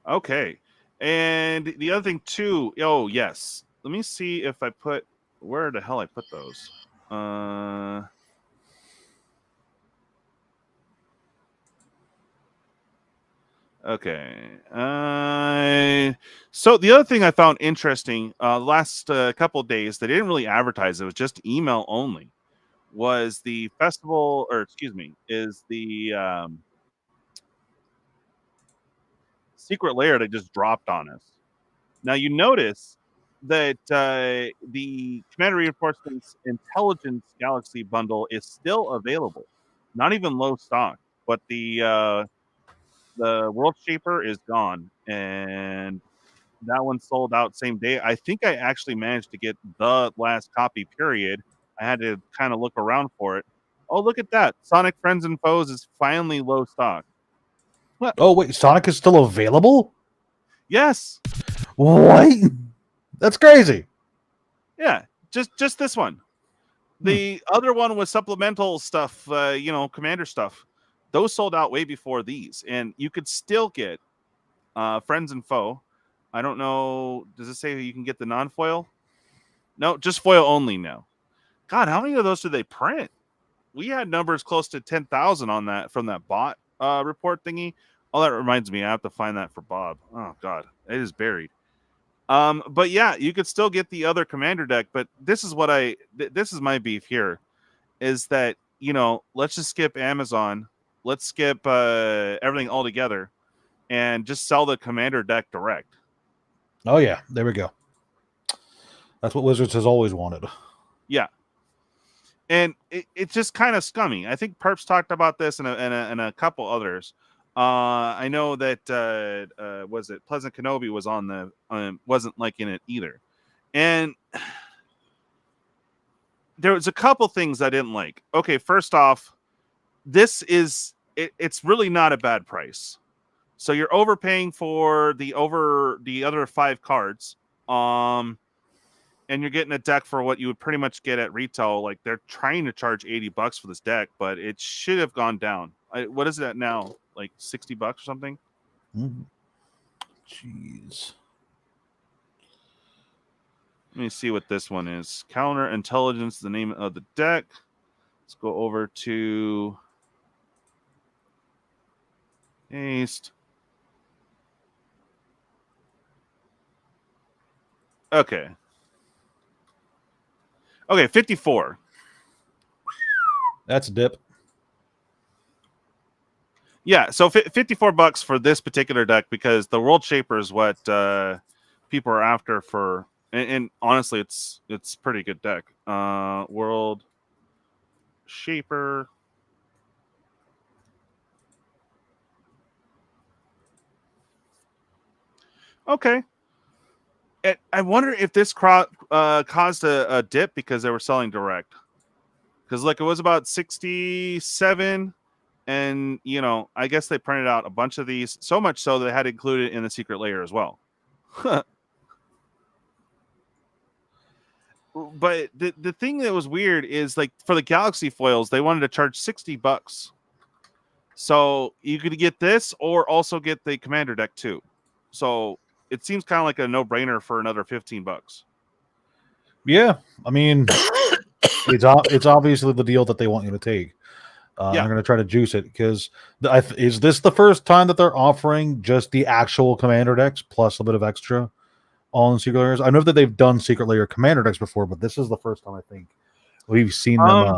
Okay. And the other thing too, yes. Let me see if I put where the hell I put those. Okay. So the other thing I found interesting last couple of days, they didn't really advertise, it was just email only, was the festival, or excuse me, is the Secret Lair they just dropped on us. Now you notice that the Commander Reinforcements Intelligence Galaxy bundle is still available. Not even low stock, but the World Shaper is gone, and that one sold out same day. I think I actually managed to get the last copy, period. I had to kind of look around for it. Oh, look at that. Sonic Friends and Foes is finally low stock. What? Oh, wait, Sonic is still available? Yes. What? That's crazy. Yeah, just this one. The other one was supplemental stuff, Commander stuff. Those sold out way before these, and you could still get Friends and Foe. I don't know. Does it say you can get the non-foil? No, just foil only now. God, how many of those do they print? We had numbers close to 10,000 on that from that bot report thingy. Oh, that reminds me. I have to find that for Bob. Oh, God. It is buried. But yeah, you could still get the other commander deck. But this is what this is my beef here is that, let's just skip Amazon. Let's skip everything altogether and just sell the commander deck direct. Oh, yeah. There we go. That's what Wizards has always wanted. Yeah. And it's just kind of scummy. I think Perps talked about this and a couple others. I know that was it Pleasant Kenobi was on the wasn't liking it either, and there was a couple things I didn't like. Okay, first off, this is it's really not a bad price. So you're overpaying for the other 5 cards. And you're getting a deck for what you would pretty much get at retail. Like they're trying to charge $80 for this deck, but it should have gone down. What is it at now? Like $60 or something? Jeez. Let me see what this one is. Counter Intelligence, the name of the deck. Let's go over to Haste. Okay. Okay, 54. That's a dip. Yeah, so $54 for this particular deck because the World Shaper is what people are after for, and honestly, it's pretty good deck. World Shaper. Okay. I wonder if this caused a dip because they were selling direct. Because it was about 67, and I guess they printed out a bunch of these, so much so they had to include it in the Secret Lair as well. But the thing that was weird is for the Galaxy foils, they wanted to charge $60. So you could get this or also get the Commander deck too. So it seems kind of like a no-brainer for another $15. Yeah, I mean, it's obviously the deal that they want you to take. Yeah. I'm going to try to juice it because is this the first time that they're offering just the actual commander decks plus a bit of extra on Secret Lairs? I know that they've done Secret Lair commander decks before, but this is the first time I think we've seen them.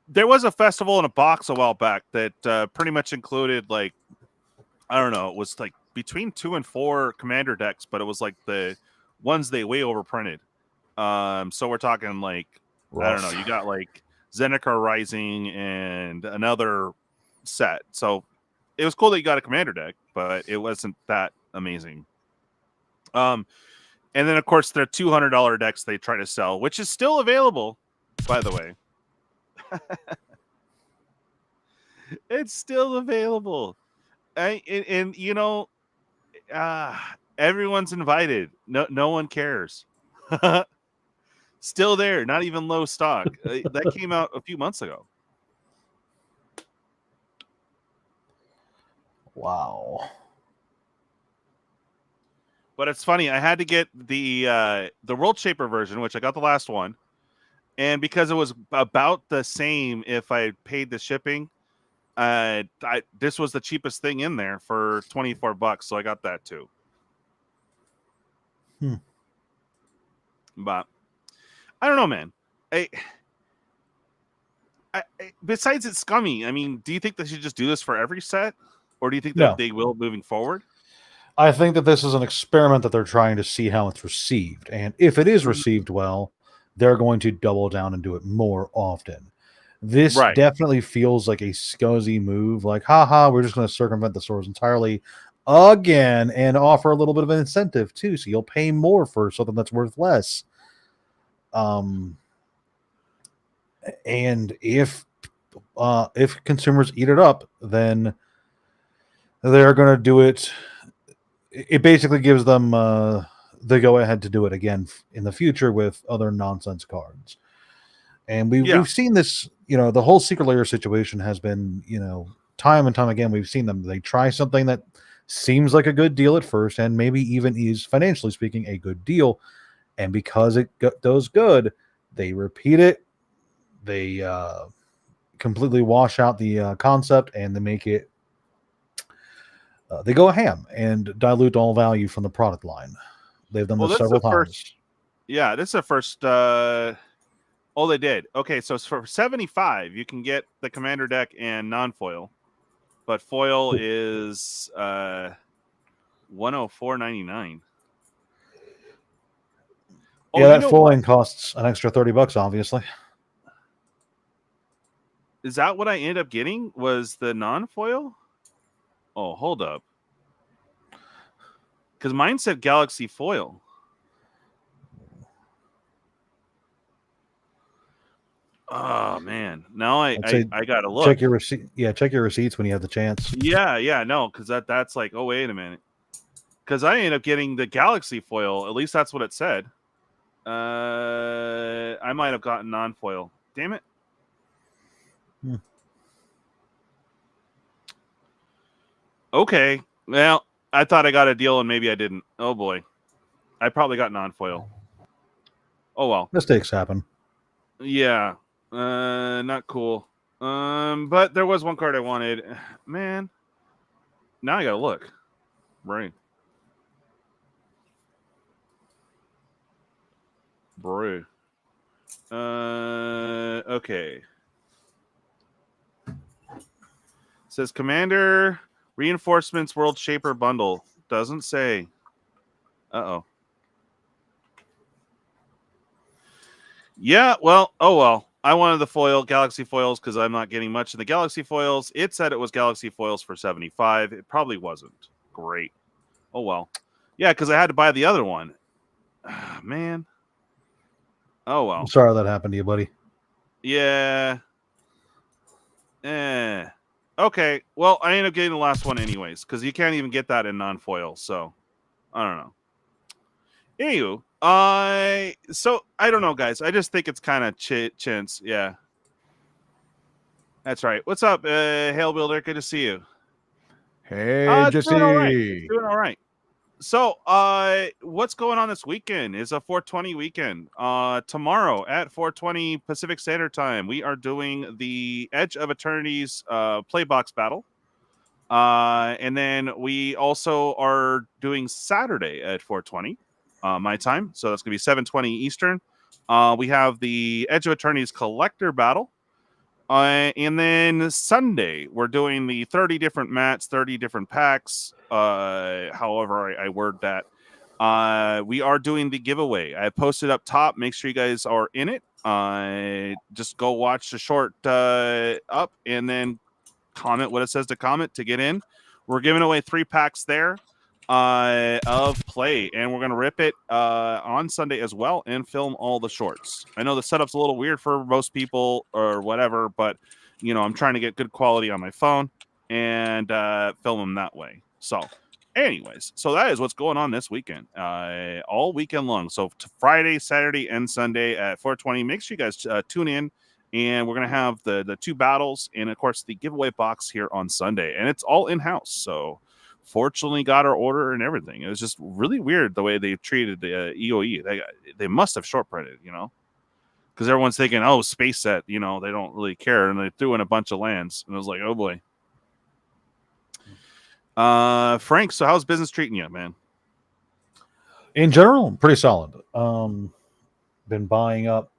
There was a festival in a box a while back that pretty much included I don't know, it was between 2 and 4 commander decks, but it was the ones they way overprinted. So we're talking rough. I don't know, you got Zendikar Rising and another set. So it was cool that you got a commander deck, but it wasn't that amazing. And then of course their $200 decks they try to sell, which is still available, by the way. It's still available. And everyone's invited. No one cares. Still there, not even low stock. That came out a few months ago. Wow. But it's funny. I had to get the World Shaper version, which I got the last one, and because it was about the same if I paid the shipping, this was the cheapest thing in there for $24, so I got that too. But I don't know, man. I besides it's scummy. I mean, do you think they should just do this for every set, or do you think that they will moving forward? I think that this is an experiment that they're trying to see how it's received. And if it is received well, they're going to double down and do it more often. This Right. definitely feels like a scuzzy move. Like, haha, we're just going to circumvent the stores entirely again and offer a little bit of an incentive too. So you'll pay more for something that's worth less. And if consumers eat it up, then they're going to do it. It basically gives them the go ahead to do it again in the future with other nonsense cards. And we've seen this, the whole Secret Lair situation has been, time and time again, we've seen them. They try something that seems like a good deal at first, and maybe even is, financially speaking, a good deal. And because it does good, they repeat it. They completely wash out the concept, and they make it. They go ham and dilute all value from the product line. They've done this several times. This is the first. They did. Okay, so for 75, you can get the commander deck and non-foil, but foil is 104.99. That foiling costs an extra $30, obviously. Is that what I ended up getting? Was the non-foil? Oh, hold up. Because mine said Galaxy Foil. Oh man! Now I gotta look. Check your receipt. Yeah, check your receipts when you have the chance. Yeah, no, because that's like, oh wait a minute, because I ended up getting the Galaxy Foil. At least that's what it said. I might have gotten non-foil. Damn it. Okay. Well, I thought I got a deal and maybe I didn't. Oh boy. I probably got non-foil. Oh well. Mistakes happen. Yeah. Not cool. But there was one card I wanted. Man. Now I gotta look. Right. Brew. Okay. It says Commander Reinforcements World Shaper Bundle. Doesn't say. Uh-oh. Yeah, well, oh well. I wanted the foil, Galaxy Foils, because I'm not getting much of the Galaxy Foils. It said it was Galaxy Foils for 75. It probably wasn't. Great. Oh well. Yeah, because I had to buy the other one. Man. Oh well. I'm sorry that happened to you, buddy. Yeah. Okay. Well, I ended up getting the last one anyways, because you can't even get that in non-foil. So, I don't know. Anywho, so I don't know, guys. I just think it's kind of chintz. Yeah. That's right. What's up, Hail Builder? Good to see you. Hey, Jesse. Doing all right. So, what's going on this weekend is a 420 weekend. Tomorrow at 420 Pacific Standard Time, we are doing the Edge of Eternities Playbox Battle. And then we also are doing Saturday at 420 my time. So that's going to be 720 Eastern. We have the Edge of Eternities Collector Battle. And then Sunday, we're doing the 30 different mats, 30 different packs. However I word that. We are doing the giveaway. I posted up top. Make sure you guys are in it. Just go watch the short up and then comment what it says to comment to get in. We're giving away 3 packs there of play, and we're going to rip it on Sunday as well and film all the shorts. I know the setup's a little weird for most people or whatever, but I'm trying to get good quality on my phone and film them that way. So anyways, so that is what's going on this weekend, all weekend long. So Friday, Saturday, and Sunday at 420. Make sure you guys tune in, and we're going to have the 2 battles and, of course, the giveaway box here on Sunday, and it's all in-house. So fortunately got our order and everything. It was just really weird the way they treated the EOE. They must have short printed, because everyone's thinking, oh, space set, they don't really care, and they threw in a bunch of lands, and I was like, oh boy. Frank, so how's business treating you, man? In general, pretty solid. Been buying up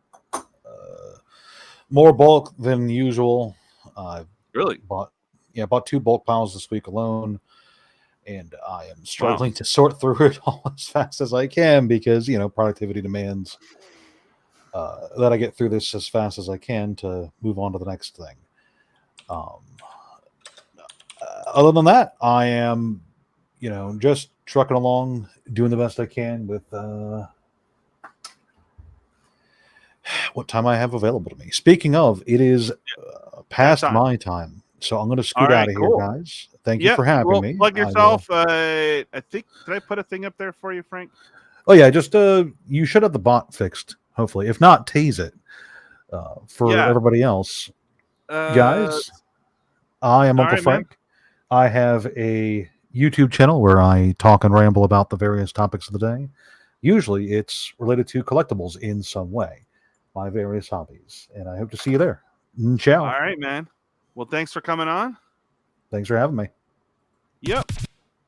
more bulk than usual. Really? Bought 2 bulk piles this week alone. and I am struggling to sort through it all as fast as I can because, you know, productivity demands that I get through this as fast as I can to move on to the next thing. Other than that, I am, you know, just trucking along, doing the best I can with what time I have available to me. Speaking of, it is past my time, so I'm going to scoot out of here, guys. Thank you for having me. Plug yourself. I think, did I put a thing up there for you, Frank? Oh yeah, just you should have the bot fixed, hopefully. If not, tease it for everybody else. Guys, I am Uncle Frank. Man. I have a YouTube channel where I talk and ramble about the various topics of the day. Usually it's related to collectibles in some way, my various hobbies, and I hope to see you there. Ciao. All right, man. Well, thanks for coming on. Thanks for having me. Yep.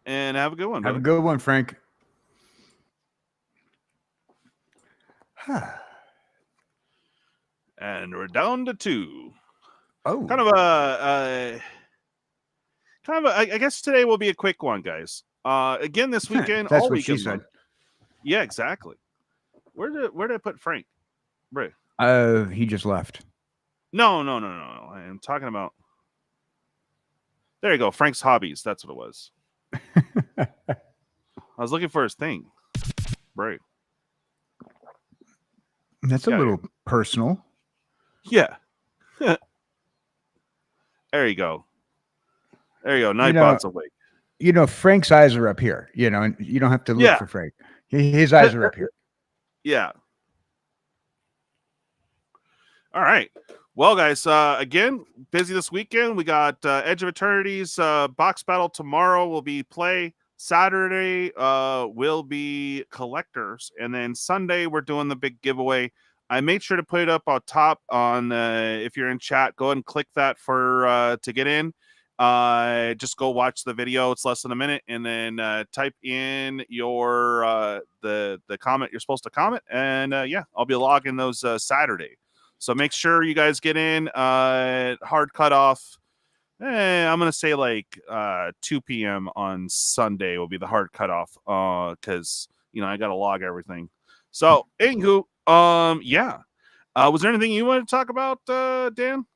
And have a good one. Have a good one, Frank. And we're down to 2. Oh, I guess today will be a quick one, guys. Again, this weekend, that's all what weekend. she said. Yeah, exactly. Where did I put Frank? Bray. He just left. No. I am talking about. There you go. Frank's hobbies. That's what it was. I was looking for his thing. Bray. That's a little personal. Yeah. There you go. Nightbot's awake. You know, Frank's eyes are up here, you know, and you don't have to look for Frank. His eyes are up here. Yeah. All right. Well, guys, again, busy this weekend. We got Edge of Eternities box battle tomorrow will be play. Saturday will be collectors. And then Sunday, we're doing the big giveaway. I made sure to put it up on top on if you're in chat, go ahead and click that for to get in. Just go watch the video. It's less than a minute, and then type in your the comment you're supposed to comment, and I'll be logging those Saturday. So make sure you guys get in. Hard cutoff. I'm gonna say like 2 p.m. on Sunday will be the hard cutoff. Because I gotta log everything. So anywho, was there anything you wanted to talk about, Dan?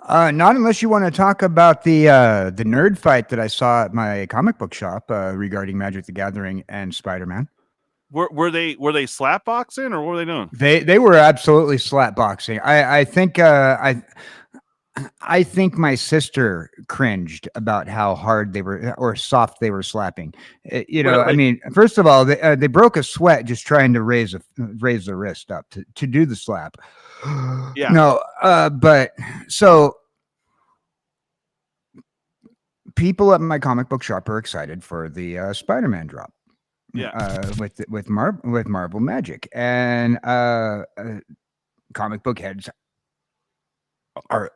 Not unless you want to talk about the nerd fight that I saw at my comic book shop regarding Magic the Gathering and Spider-Man. Were they slap boxing or what were they doing? They were absolutely slap boxing. I think my sister cringed about how hard they were or soft they were slapping. I mean, first of all, they broke a sweat just trying to raise the wrist up to do the slap. Yeah. No, but so people at my comic book shop are excited for the Spider-Man drop. Yeah. With Marvel Magic, and comic book heads are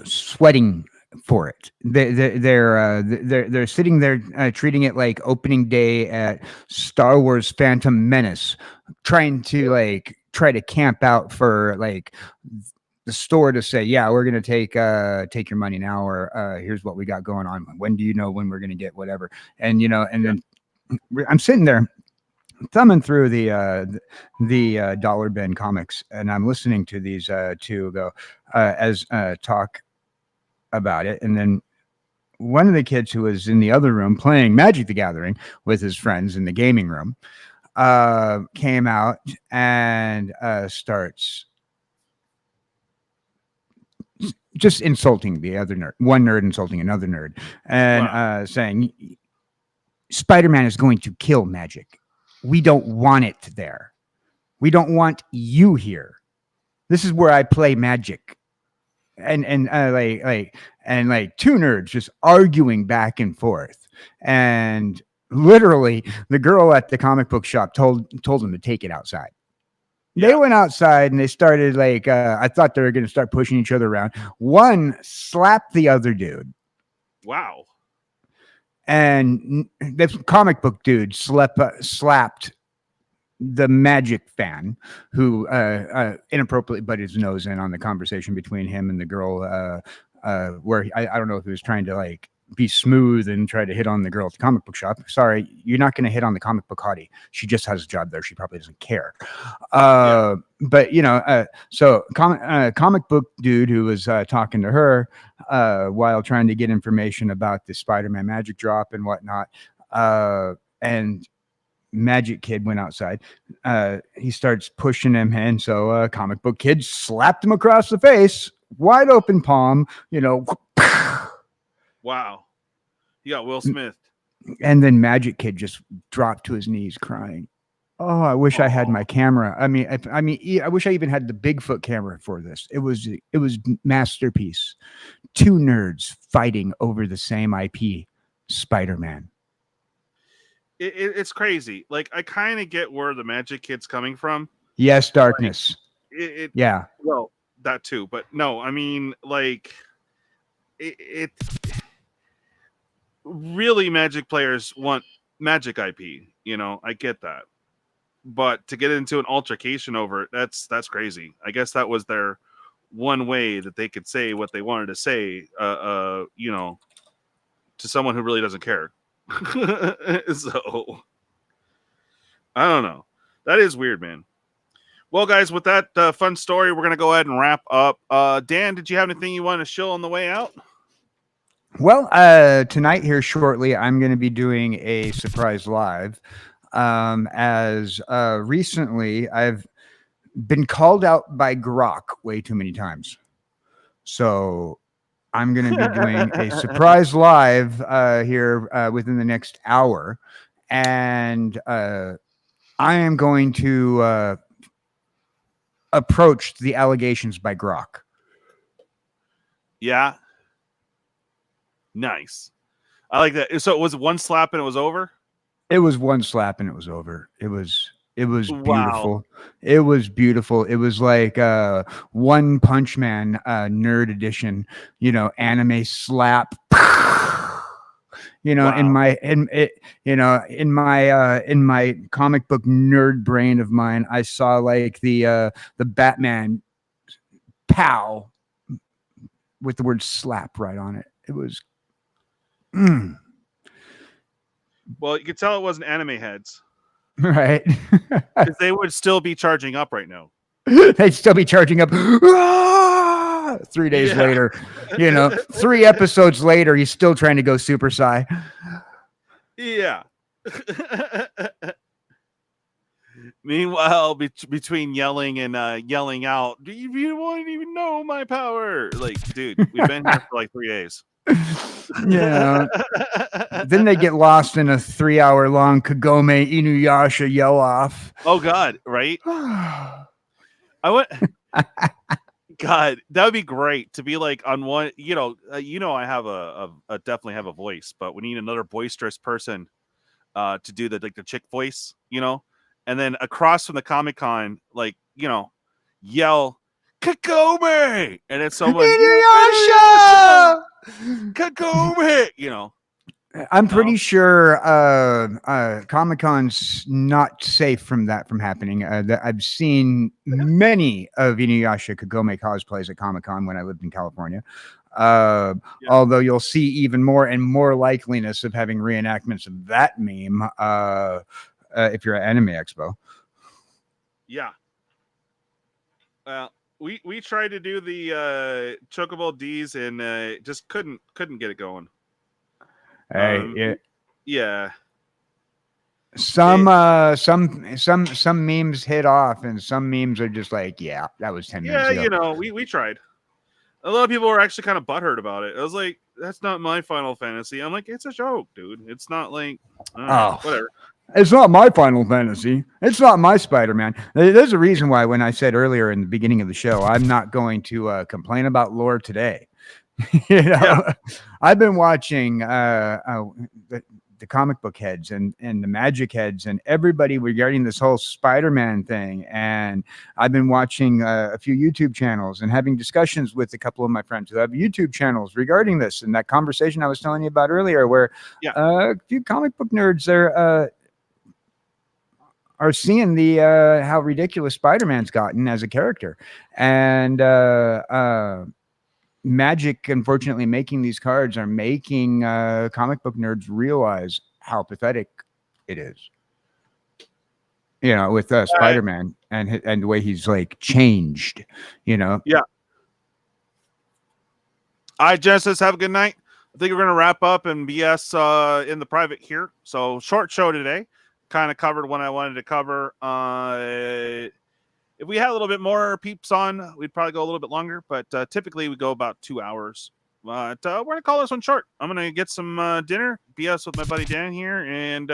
sweating for it. They're sitting there treating it like opening day at Star Wars Phantom Menace, trying to camp out for the store to say, yeah, we're gonna take your money now, or here's what we got going on. When do you know when we're gonna get whatever? And then I'm sitting there thumbing through the dollar bin comics, and I'm listening to these two go talk about it. And then one of the kids who was in the other room playing Magic the Gathering with his friends in the gaming room came out and starts just insulting the other nerd. One nerd insulting another nerd, and saying, Spider-Man is going to kill Magic. We don't want it there. We don't want you here. This is where I play Magic. And two nerds just arguing back and forth. And literally the girl at the comic book shop told them to take it outside. They went outside and they started I thought they were going to start pushing each other around. One slapped the other dude. Wow. And the comic book dude slapped the Magic fan who inappropriately butted his nose in on the conversation between him and the girl, where I don't know if he was trying to be smooth and try to hit on the girl at the comic book shop. Sorry, you're not going to hit on the comic book hottie. She just has a job there. She probably doesn't care. But you know, so comic book dude who was talking to her while trying to get information about the Spider-Man magic drop and whatnot, and Magic Kid went outside. He starts pushing him in, so comic book kid slapped him across the face, wide open palm, you know. Wow. You got Will Smith. And then Magic Kid just dropped to his knees crying. Oh, I wish I had my camera. I mean, I wish I even had the Bigfoot camera for this. It was masterpiece. Two nerds fighting over the same IP, Spider-Man. It's crazy. Like, I kind of get where the Magic Kid's coming from. Yes, darkness. Like, yeah. Well, that too, but no, I mean, like, it really, Magic players want Magic IP. You know, I get that. But to get into an altercation over it, that's crazy. I guess that was their one way that they could say what they wanted to say, you know, to someone who really doesn't care. So, I don't know. That is weird, man. Well, guys, with that fun story, we're going to go ahead and wrap up. Dan, did you have anything you want to shill on the way out? Well, tonight here shortly, I'm going to be doing a surprise live. As recently I've been called out by Grok way too many times. So I'm going to be doing a surprise live here within the next hour. And I am going to approach the allegations by Grok. Yeah. Nice. I like that. So it was one slap and it was over? It was one slap and it was over. It was beautiful. Wow. It was beautiful. It was like One Punch Man nerd edition, you know, anime slap. You know, Wow. in my comic book nerd brain of mine, I saw like the Batman pow with the word slap right on it. It was Well, you could tell it wasn't anime heads. right. Because they would still be charging up right now. They'd still be charging up 3 days later. You know, 3 episodes later, he's still trying to go Super Sai. Yeah. Meanwhile, between yelling and yelling out, you won't even know my power. Like, dude, we've been here for like 3 days. Yeah. Then they get lost in a 3-hour-long Kagome Inuyasha yell off. Oh God, right? I went. God, that would be great to be like on one. You know, I have a definitely have a voice, but we need another boisterous person to do the chick voice, you know, and then across from the Comic-Con, like, you know, yell Kagome, and it's someone Inuyasha! Kagome, you know. I'm pretty sure Comic-Con's not safe from happening. I've seen many of Inuyasha Kagome cosplays at Comic-Con when I lived in California. Although you'll see even more and more likeliness of having reenactments of that meme if you're at Anime Expo. Yeah. Well, we tried to do the Chocobo D's and just couldn't get it going. Hey, yeah. Some memes hit off, and some memes are just like, yeah, that was 10 minutes ago. Yeah, you know, we tried. A lot of people were actually kind of butthurt about it. I was like, that's not my Final Fantasy. I'm like, it's a joke, dude. It's not like, whatever. It's not my Final Fantasy. It's not my Spider-Man. There's a reason why when I said earlier in the beginning of the show, I'm not going to complain about lore today. You know, yeah. I've been watching the comic book heads and the magic heads and everybody regarding this whole Spider-Man thing. And I've been watching a few YouTube channels and having discussions with a couple of my friends who have YouTube channels regarding this. And that conversation I was telling you about earlier, where a few comic book nerds there are seeing the how ridiculous Spider-Man's gotten as a character. And Magic, unfortunately, making these cards are making comic book nerds realize how pathetic it is. You know, with Spider-Man and the way he's like changed. You know. Yeah. All right, Genesis, have a good night. I think we're going to wrap up and BS in the private here. So short show today. Kind of covered what I wanted to cover. If we had a little bit more peeps on, we'd probably go a little bit longer. But typically we go about 2 hours. But we're going to call this one short. I'm going to get some dinner, BS with my buddy Dan here. And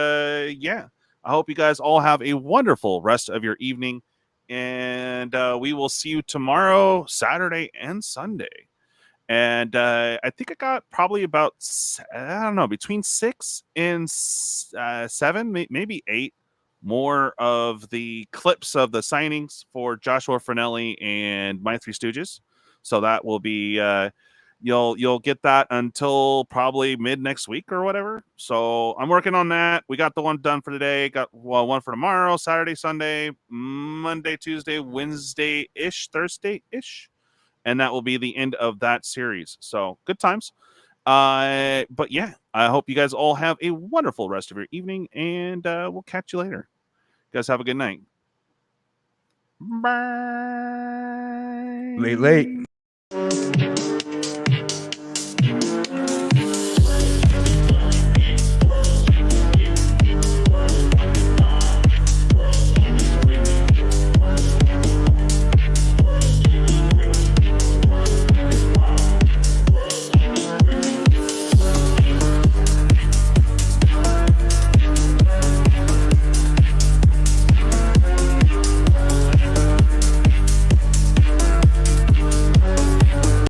yeah, I hope you guys all have a wonderful rest of your evening. And we will see you tomorrow, Saturday and Sunday. And I think I got probably about, I don't know, between 6 and 7, maybe 8 more of the clips of the signings for Joshua Fornelli and My Three Stooges. So that will be, you'll get that until probably mid next week or whatever. So I'm working on that. We got the one done for today. Got one for tomorrow, Saturday, Sunday, Monday, Tuesday, Wednesday-ish, Thursday-ish. And that will be the end of that series. So good times. But yeah, I hope you guys all have a wonderful rest of your evening, and we'll catch you later. You guys have a good night. Bye. Late.